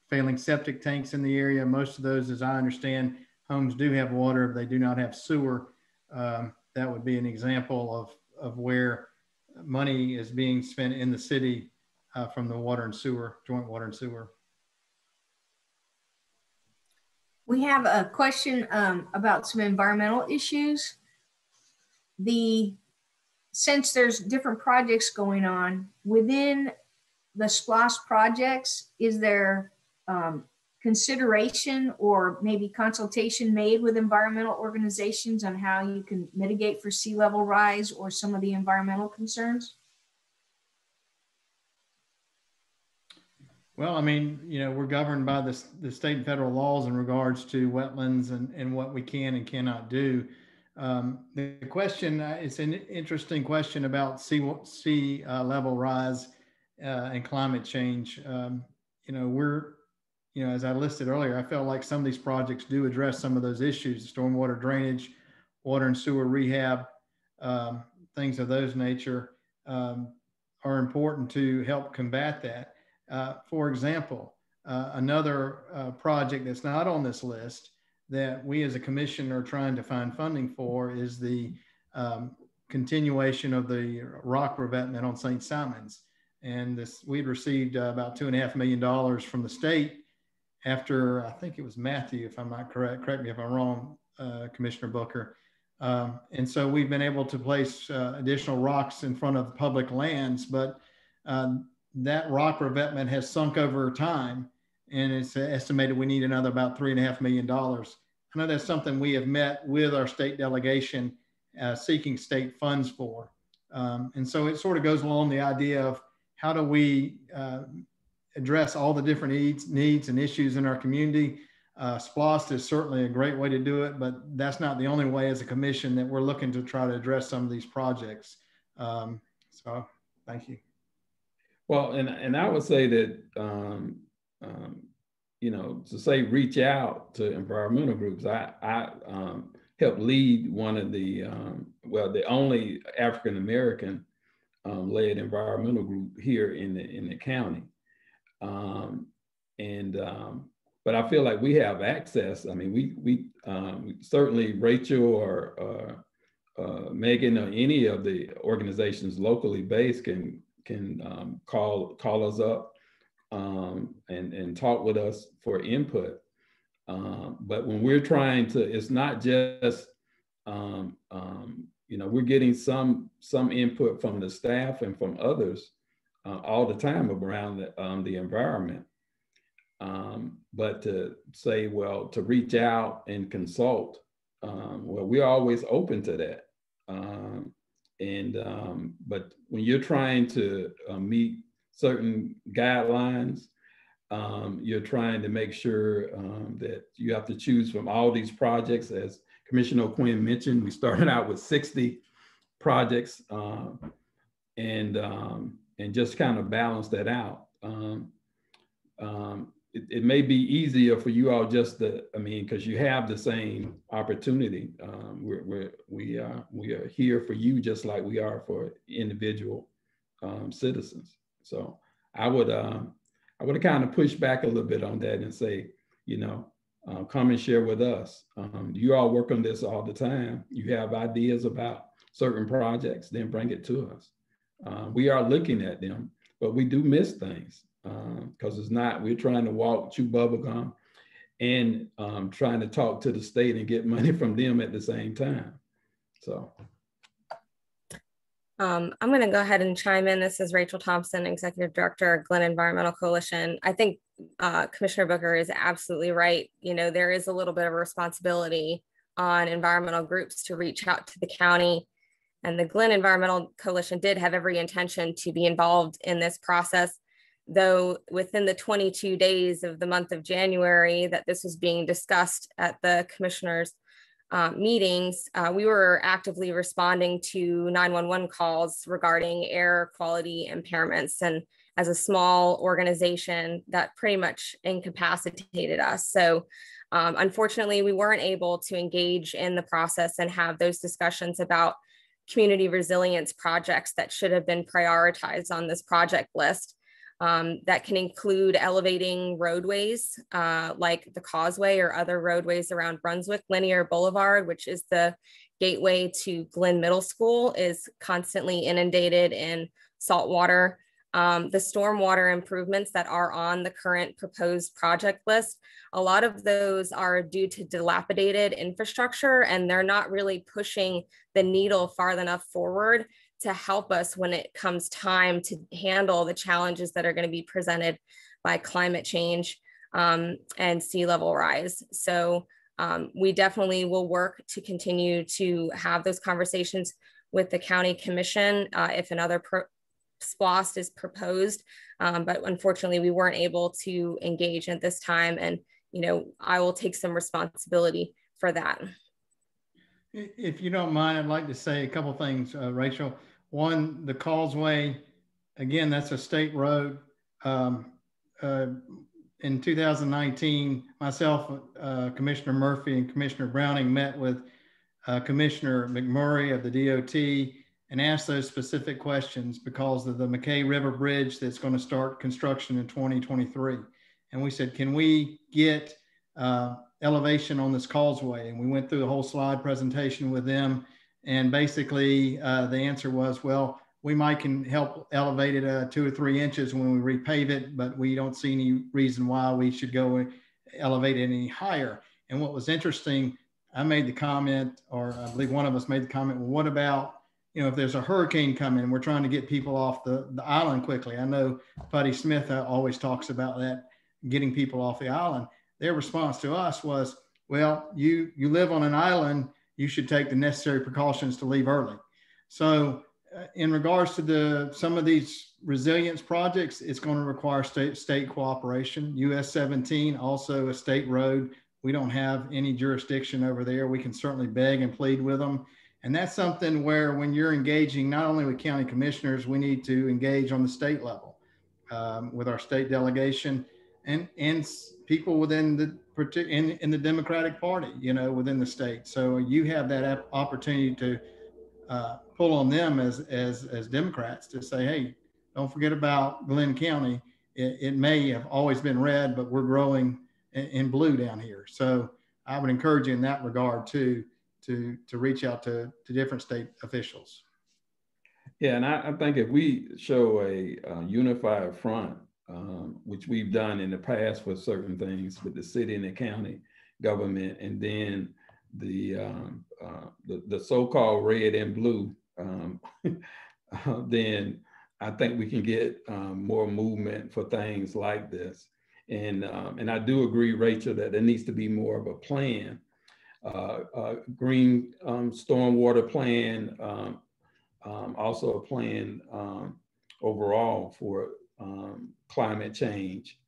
failing septic tanks in the area. Most of those, as I understand, homes do have water, but they do not have sewer. That would be an example of where money is being spent in the city from the water and sewer, joint water and sewer. We have a question about some environmental issues. Since there's different projects going on within the SPLOST projects, is there consideration or maybe consultation made with environmental organizations on how you can mitigate for sea level rise or some of the environmental concerns? Well, I mean, you know, we're governed by the state and federal laws in regards to wetlands and what we can and cannot do. The question, it's an interesting question about sea level rise and climate change. You know, as I listed earlier, I felt like some of these projects do address some of those issues: stormwater drainage, water and sewer rehab, things of those nature are important to help combat that. For example, another project that's not on this list that we as a commission are trying to find funding for is the continuation of the rock revetment on St. Simons. And we'd received about $2.5 million from the state after, I think it was Matthew, if I'm not correct me if I'm wrong, Commissioner Booker. And so we've been able to place additional rocks in front of public lands, but that rock revetment has sunk over time, and it's estimated we need another about $3.5 million. I know that's something we have met with our state delegation seeking state funds for. And so it sort of goes along the idea of how do we address all the different needs and issues in our community. SPLOST is certainly a great way to do it, but that's not the only way as a commission that we're looking to try to address some of these projects. So thank you. Well, and I would say that, you know, to say reach out to environmental groups, I helped lead one of the, well, the only African-American led environmental group here in the county. But I feel like we have access. I mean, we certainly Rachel or Megan or any of the organizations locally based can call us up and talk with us for input. But when we're trying to, it's not just, you know, we're getting some input from the staff and from others all the time around the environment. But to say, well, to reach out and consult, well, we're always open to that. But when you're trying to meet certain guidelines, you're trying to make sure that you have to choose from all these projects. As Commissioner Quinn mentioned, we started out with 60 projects and just kind of balance that out. It may be easier for you all just to, I mean, because you have the same opportunity. We are here for you just like we are for individual citizens. So I would kind of push back a little bit on that and say, you know, come and share with us. You all work on this all the time. You have ideas about certain projects, then bring it to us. We are looking at them, but we do miss things. Because it's not, we're trying to chew bubblegum and trying to talk to the state and get money from them at the same time. So. I'm going to go ahead and chime in. This is Rachel Thompson, Executive Director, Glynn Environmental Coalition. I think Commissioner Booker is absolutely right. You know, there is a little bit of a responsibility on environmental groups to reach out to the county And the Glynn Environmental Coalition did have every intention to be involved in this process, though within the 22 days of the month of January that this was being discussed at the commissioners' meetings, we were actively responding to 911 calls regarding air quality impairments. And as a small organization, that pretty much incapacitated us. So unfortunately, we weren't able to engage in the process and have those discussions about community resilience projects that should have been prioritized on this project list. That can include elevating roadways like the Causeway or other roadways around Brunswick. Linear Boulevard, which is the gateway to Glynn Middle School, is constantly inundated in salt water. The stormwater improvements that are on the current proposed project list, a lot of those are due to dilapidated infrastructure, and they're not really pushing the needle far enough forward to help us when it comes time to handle the challenges that are going to be presented by climate change and sea level rise. So we definitely will work to continue to have those conversations with the county commission if another SPLOST is proposed, but unfortunately we weren't able to engage at this time, and I will take some responsibility for that. If you don't mind, I'd like to say a couple things, Rachel. One, the Causeway, again, that's a state road. In 2019, myself, Commissioner Murphy and Commissioner Browning met with Commissioner McMurray of the DOT and asked those specific questions because of the McKay River Bridge that's going to start construction in 2023. And we said, can we get elevation on this causeway? And we went through the whole slide presentation with them. And basically the answer was, well, we can help elevate it 2 or 3 inches when we repave it, but we don't see any reason why we should go elevate it any higher. And what was interesting, I made the comment, or I believe one of us made the comment, well, what about, if there's a hurricane coming and we're trying to get people off the island quickly? I know Putty Smith always talks about that, getting people off the island. Their response to us was, well, you live on an island, you should take the necessary precautions to leave early. So in regards to some of these resilience projects, it's going to require state cooperation. US 17, also a state road. We don't have any jurisdiction over there. We can certainly beg and plead with them. And that's something where when you're engaging not only with county commissioners, we need to engage on the state level with our state delegation and people within in the Democratic Party, within the state. So you have that opportunity to pull on them as Democrats to say, hey, don't forget about Glynn County. It may have always been red, but we're growing in blue down here. So I would encourage you in that regard too, to reach out to different state officials. Yeah, and I think if we show a unified front, which we've done in the past for certain things with the city and the county government, and then the so-called red and blue, then I think we can get more movement for things like this. And I do agree, Rachel, that there needs to be more of a plan. Green stormwater plan, also a plan overall for climate change.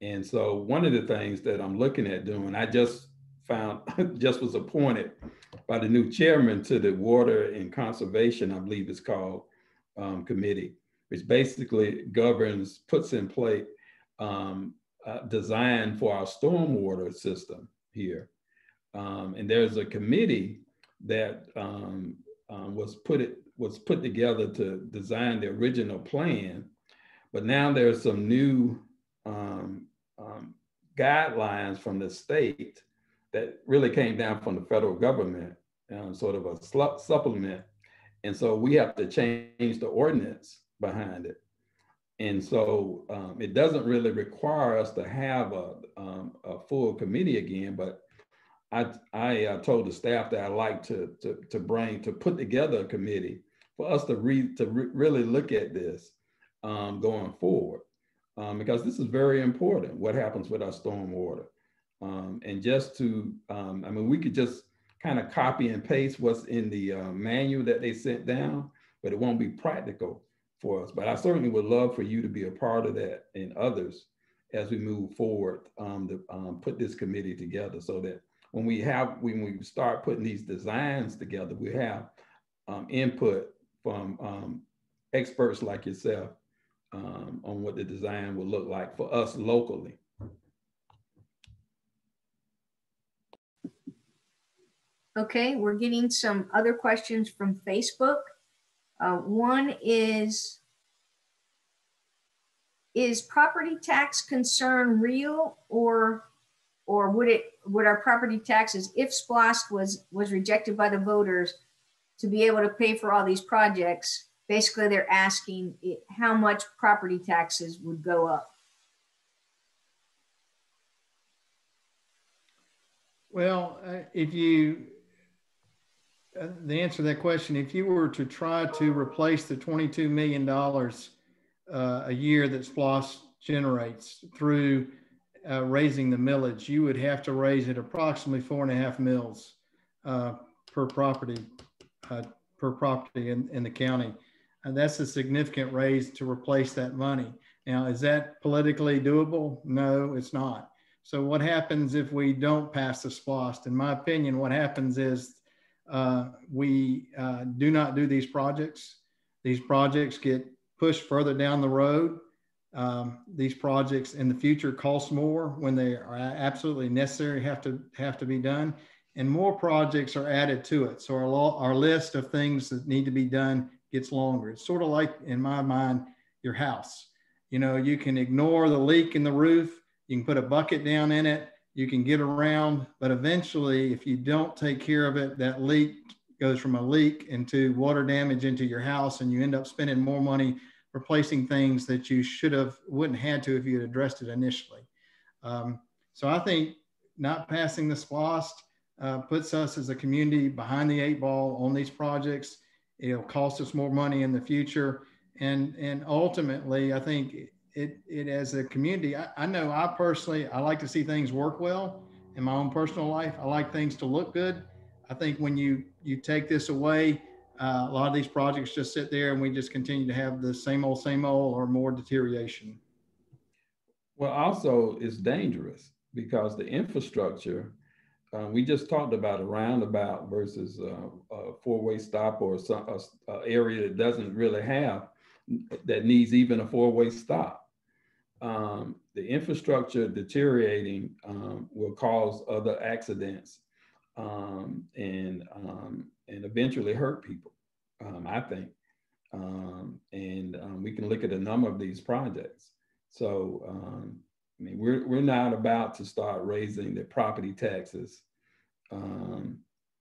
And so one of the things that I'm looking at doing, I just was appointed by the new chairman to the Water and Conservation, I believe it's called, committee, which basically puts in place design for our stormwater system here. And there's a committee that was put together to design the original plan, but now there's some new guidelines from the state that really came down from the federal government, sort of a supplement. And so we have to change the ordinance behind it. And so it doesn't really require us to have a full committee again, but I told the staff that I'd like to put together a committee for us to really look at this going forward, because this is very important, what happens with our stormwater. And just to, we could just kind of copy and paste what's in the manual that they sent down, but it won't be practical for us. But I certainly would love for you to be a part of that and others as we move forward to put this committee together, so that when we start putting these designs together, we have input from experts like yourself on what the design will look like for us locally. Okay, we're getting some other questions from Facebook. One is property tax concern real, or would our property taxes, if SPLOST was rejected by the voters, to be able to pay for all these projects? Basically, they're asking how much property taxes would go up. Well, the answer to that question, if you were to try to replace the $22 million a year that SPLOST generates through raising the millage, you would have to raise it approximately 4.5 mils per property in the county. And that's a significant raise to replace that money. Now, is that politically doable? No, it's not. So what happens if we don't pass the SPLOST? In my opinion, what happens is we do not do these projects. These projects get pushed further down the road. These projects in the future cost more when they are absolutely necessary, have to be done, and more projects are added to it. So our list of things that need to be done gets longer. It's sort of like, in my mind, your house. You know, you can ignore the leak in the roof. You can put a bucket down in it. You can get around, but eventually, if you don't take care of it, that leak goes from a leak into water damage into your house, and you end up spending more money replacing things that you wouldn't had to if you had addressed it initially. So I think not passing the SPLOST puts us as a community behind the 8 ball on these projects. It'll cost us more money in the future. And ultimately, I think it as a community, I know I personally like to see things work well in my own personal life. I like things to look good. I think when you take this away, a lot of these projects just sit there and we just continue to have the same old or more deterioration. Well, also it's dangerous because the infrastructure, we just talked about a roundabout versus a 4-way stop, or some area that doesn't really have, that needs even a 4-way stop. The infrastructure deteriorating will cause other accidents and eventually hurt people, I think. We can look at a number of these projects. So, I mean, we're not about to start raising the property taxes.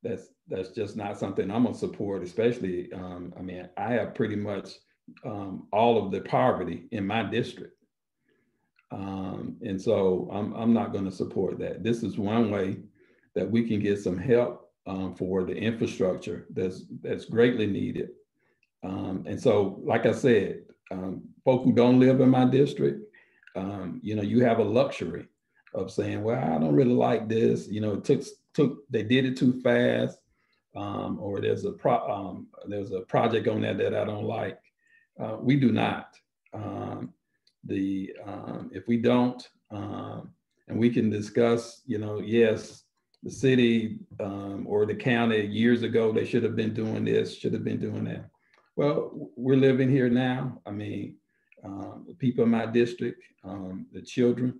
That's just not something I'm gonna support, especially, I mean, I have pretty much all of the poverty in my district. And so I'm not gonna support that. This is one way that we can get some help for the infrastructure that's greatly needed. And so, like I said, folk who don't live in my district, you know, you have a luxury of saying, well, I don't really like this. You know, they did it too fast, or there's a project on there that I don't like. We do not. If we don't, and we can discuss, you know, yes, the city or the county years ago, they should have been doing this, should have been doing that. Well, we're living here now. I mean, the people in my district, the children,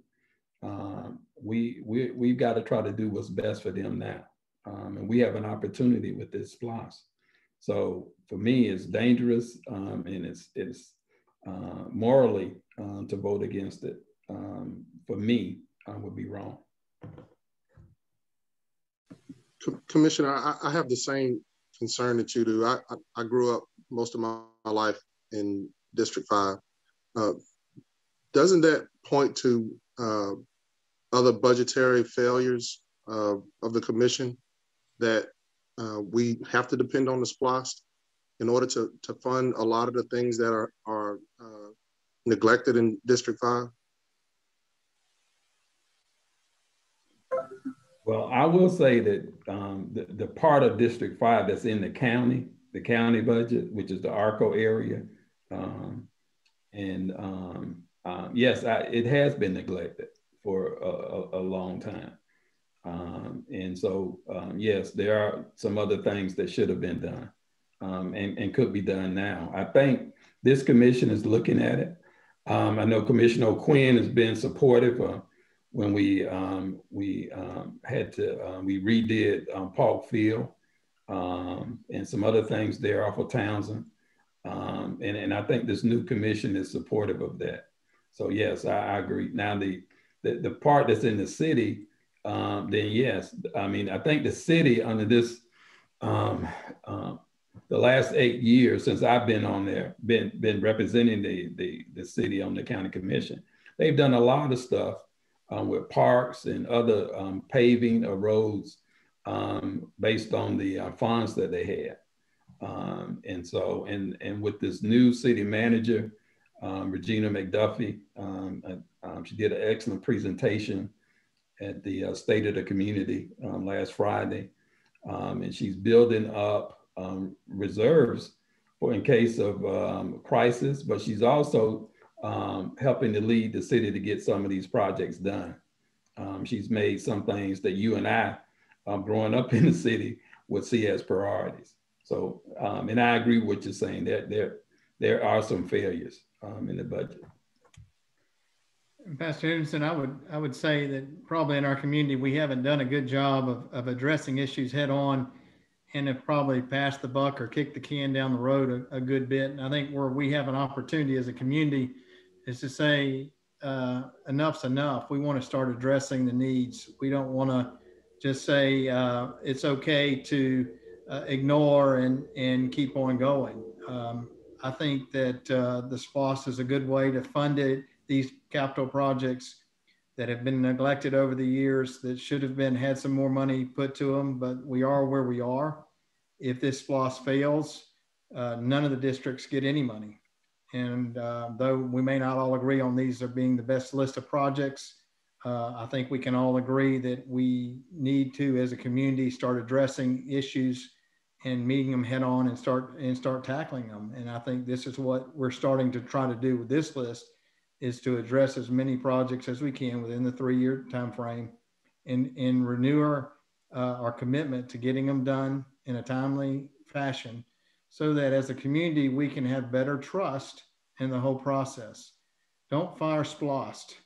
we've got to try to do what's best for them now. And we have an opportunity with this SPLOST. So for me, it's dangerous, and it's morally to vote against it. For me, would be wrong. Commissioner, I have the same concern that you do. I grew up most of my life in District 5. Doesn't that point to other budgetary failures of the commission, that we have to depend on the SPLOST in order to fund a lot of the things that are neglected in District 5? Well, I will say that the part of District 5 that's in the county budget, which is the ARCO area, yes, it has been neglected for a long time. And so, yes, there are some other things that should have been done and could be done now. I think this commission is looking at it. I know Commissioner O'Quinn has been supportive when we redid Park Field and some other things there off of Townsend. And I think this new commission is supportive of that. So yes, I agree. Now the part that's in the city, then yes, I mean, I think the city under this, the last 8 years since I've been on there, been representing the city on the county commission, they've done a lot of stuff with parks and other paving of roads based on the funds that they had. And so, and with this new city manager, Regina McDuffie, she did an excellent presentation at the State of the Community last Friday. And she's building up reserves for in case of crisis, but she's also helping to lead the city to get some of these projects done. She's made some things that you and I, growing up in the city, would see as priorities. So, and I agree with what you're saying, that there are some failures in the budget. Pastor Henderson, I would say that probably in our community, we haven't done a good job of addressing issues head on, and have probably passed the buck or kicked the can down the road a good bit. And I think where we have an opportunity as a community is to say, enough's enough. We want to start addressing the needs. We don't want to just say it's okay to ignore and keep on going. I think that the SPLOST is a good way to fund these capital projects that have been neglected over the years, that should have had some more money put to them, but we are where we are. If this SPLOST fails, none of the districts get any money. And though we may not all agree on these are being the best list of projects, I think we can all agree that we need to, as a community, start addressing issues and meeting them head on and start tackling them. And I think this is what we're starting to try to do with this list, is to address as many projects as we can within the 3-year time frame, and renew our commitment to getting them done in a timely fashion, so that as a community, we can have better trust in the whole process. Don't fire SPLOST.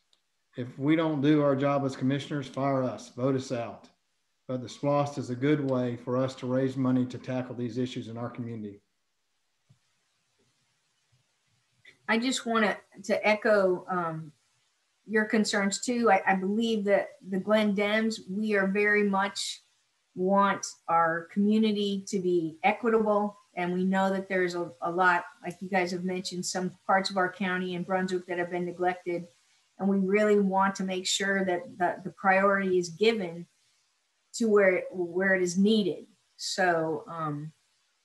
If we don't do our job as commissioners, fire us, vote us out. But the SPLOST is a good way for us to raise money to tackle these issues in our community. I just want to echo your concerns too. I believe that the Glynn Dems, we are very much want our community to be equitable. And we know that there's a lot, like you guys have mentioned, some parts of our county in Brunswick that have been neglected. And we really want to make sure that the priority is given to where it is needed. So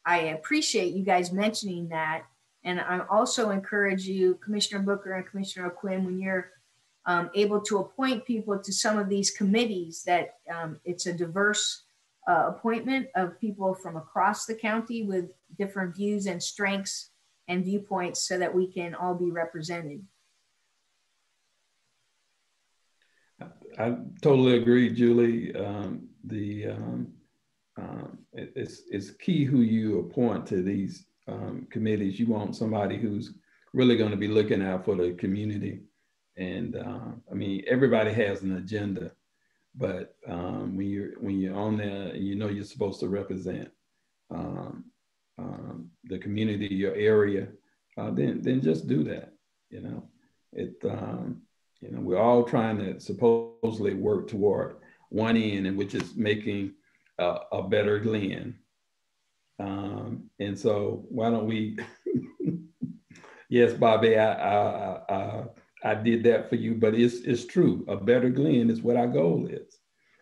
I appreciate you guys mentioning that. And I also encourage you, Commissioner Booker and Commissioner O'Quinn, when you're able to appoint people to some of these committees, that it's a diverse appointment of people from across the county with different views and strengths and viewpoints, so that we can all be represented. I totally agree, Julie. It's key who you appoint to these committees. You want somebody who's really going to be looking out for the community. And I mean, everybody has an agenda, but when you're on there, you know you're supposed to represent the community, your area, then just do that. You know, you know, we're all trying to supposedly work toward one end, and which is making a better Glynn. And so why don't we, yes, Bobby, I did that for you, but it's true. A better Glynn is what our goal is.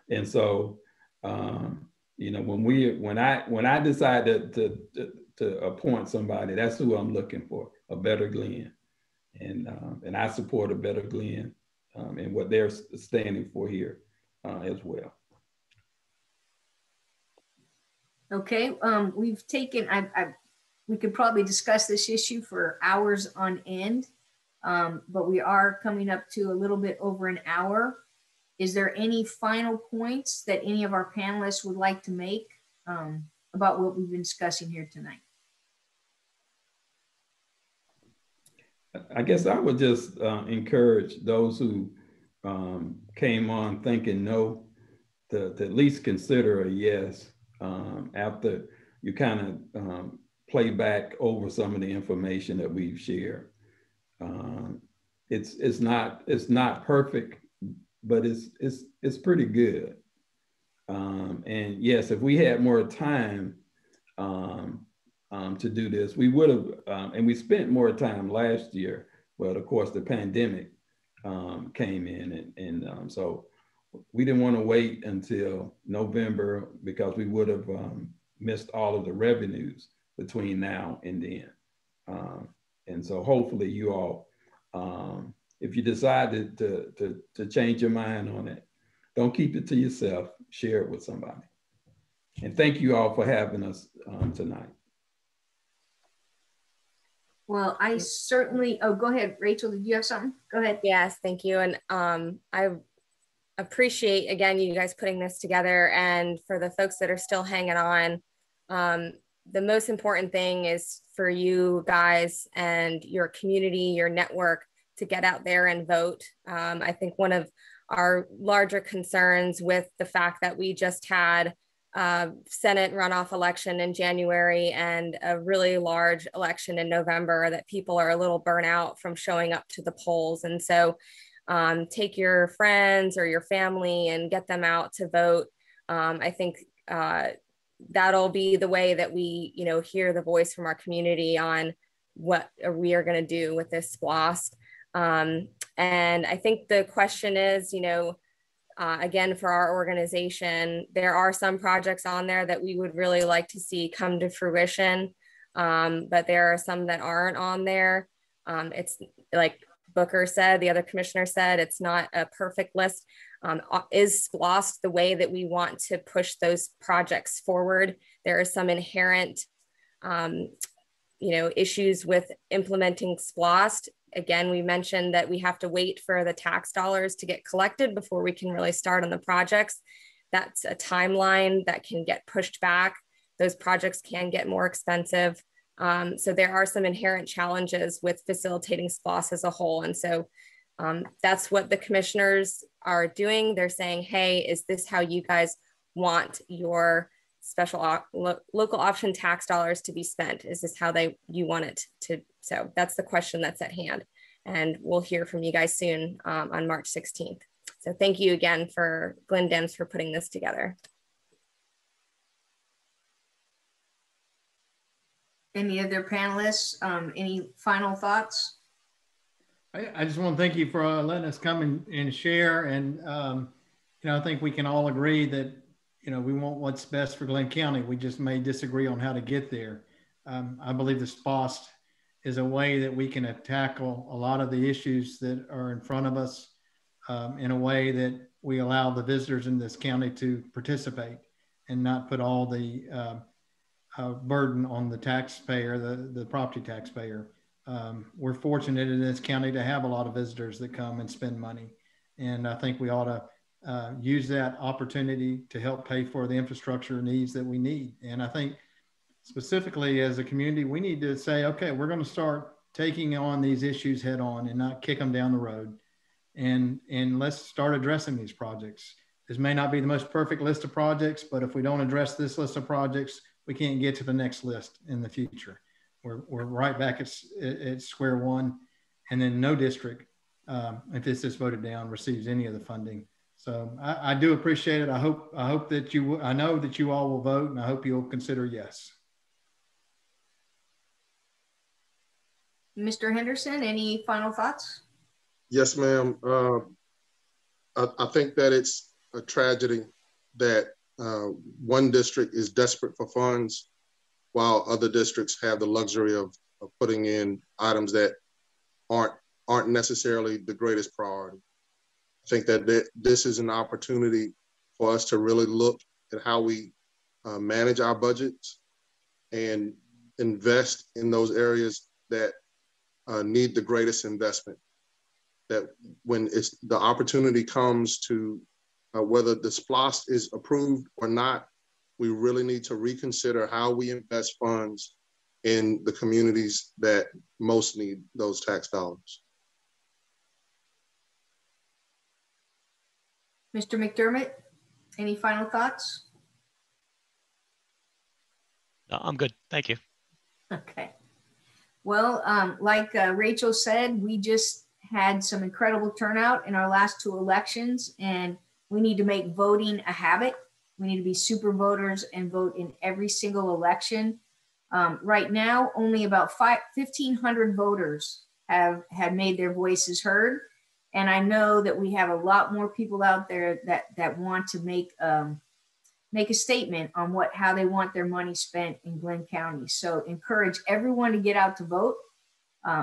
And so, you know, when I decide to appoint somebody, that's who I'm looking for, a better Glynn. And I support a better Glynn and what they're standing for here as well. Okay, we've taken, we could probably discuss this issue for hours on end, but we are coming up to a little bit over an hour. Is there any final points that any of our panelists would like to make about what we've been discussing here tonight? I guess I would just encourage those who came on thinking no to at least consider a yes after you kind of play back over some of the information that we've shared. It's not perfect, but it's pretty good. And yes, if we had more time to do this, we would have, and we spent more time last year. Well, of course, the pandemic came in, and so we didn't want to wait until November because we would have missed all of the revenues between now and then. And so hopefully you all, if you decided to change your mind on it, don't keep it to yourself, share it with somebody. And thank you all for having us tonight. Well, I certainly, oh, go ahead, Rachel, did you have something? Go ahead. Yes, thank you. And I appreciate, again, you guys putting this together, and for the folks that are still hanging on, the most important thing is for you guys and your community, your network, to get out there and vote. I think one of our larger concerns with the fact that we just had Senate runoff election in January and a really large election in November, that people are a little burnt out from showing up to the polls. And so take your friends or your family and get them out to vote. I think that'll be the way that we, hear the voice from our community on what we are going to do with this SPLOST. And I think the question is, again, for our organization, there are some projects on there that we would really like to see come to fruition, but there are some that aren't on there. It's like Booker said, the other commissioner said, it's not a perfect list. Is SPLOST the way that we want to push those projects forward? There are some inherent, issues with implementing SPLOST. Again, we mentioned that we have to wait for the tax dollars to get collected before we can really start on the projects. That's a timeline that can get pushed back. Those projects can get more expensive. So there are some inherent challenges with facilitating SPLOST as a whole. And so that's what the commissioners are doing. They're saying, hey, is this how you guys want your special local option tax dollars to be spent? Is this how you want it to? So that's the question that's at hand. And we'll hear from you guys soon on March 16th. So thank you again for Glynn Dems for putting this together. Any other panelists? Any final thoughts? I just want to thank you for letting us come and share. And, I think we can all agree that, we want what's best for Glynn County. We just may disagree on how to get there. I believe the SPLOST is a way that we can tackle a lot of the issues that are in front of us in a way that we allow the visitors in this county to participate and not put all the burden on the taxpayer, the property taxpayer. We're fortunate in this county to have a lot of visitors that come and spend money. And I think we ought to use that opportunity to help pay for the infrastructure needs that we need. And I think specifically as a community, we need to say, okay, we're going to start taking on these issues head on and not kick them down the road. And let's start addressing these projects. This may not be the most perfect list of projects, but if we don't address this list of projects, we can't get to the next list in the future. We're right back at square one. And then no district, if this is voted down, receives any of the funding. So I do appreciate it. I hope that I know that you all will vote, and I hope you'll consider yes. Mr. Henderson, any final thoughts? Yes, ma'am. I think that it's a tragedy that one district is desperate for funds while other districts have the luxury of putting in items that aren't necessarily the greatest priority. I think that this is an opportunity for us to really look at how we manage our budgets and invest in those areas that need the greatest investment. That when the opportunity comes to whether the SPLOST is approved or not, we really need to reconsider how we invest funds in the communities that most need those tax dollars. Mr. McDermott, any final thoughts? No, I'm good. Thank you. Okay. Well, like Rachel said, we just had some incredible turnout in our last 2 elections, and we need to make voting a habit. We need to be super voters and vote in every single election. Right now, only about 1,500 voters have made their voices heard. And I know that we have a lot more people out there that want to make a statement on how they want their money spent in Glynn County. So encourage everyone to get out to vote.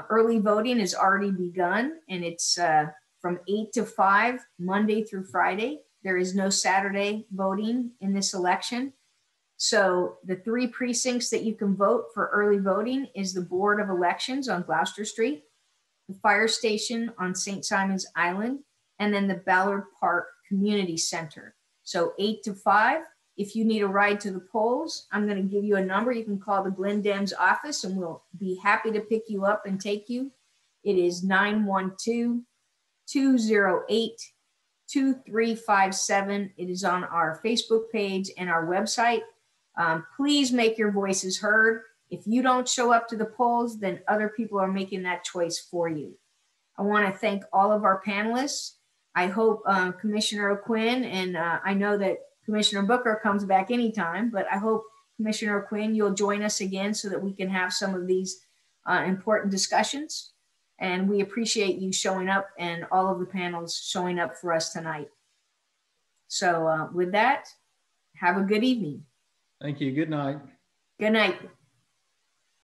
Early voting has already begun, and it's from 8 to 5, Monday through Friday. There is no Saturday voting in this election. So the 3 precincts that you can vote for early voting is the Board of Elections on Gloucester Street, the fire station on St. Simon's Island, and then the Ballard Park Community Center. So 8 to 5. If you need a ride to the polls, I'm going to give you a number. You can call the Glynn Dems office and we'll be happy to pick you up and take you. It is 912-208-2357. It is on our Facebook page and our website. Please make your voices heard. If you don't show up to the polls, then other people are making that choice for you. I want to thank all of our panelists. I hope Commissioner O'Quinn, and I know that Commissioner Booker comes back anytime, but I hope Commissioner O'Quinn, you'll join us again so that we can have some of these important discussions. And we appreciate you showing up and all of the panels showing up for us tonight. So with that, have a good evening. Thank you. Good night. Good night.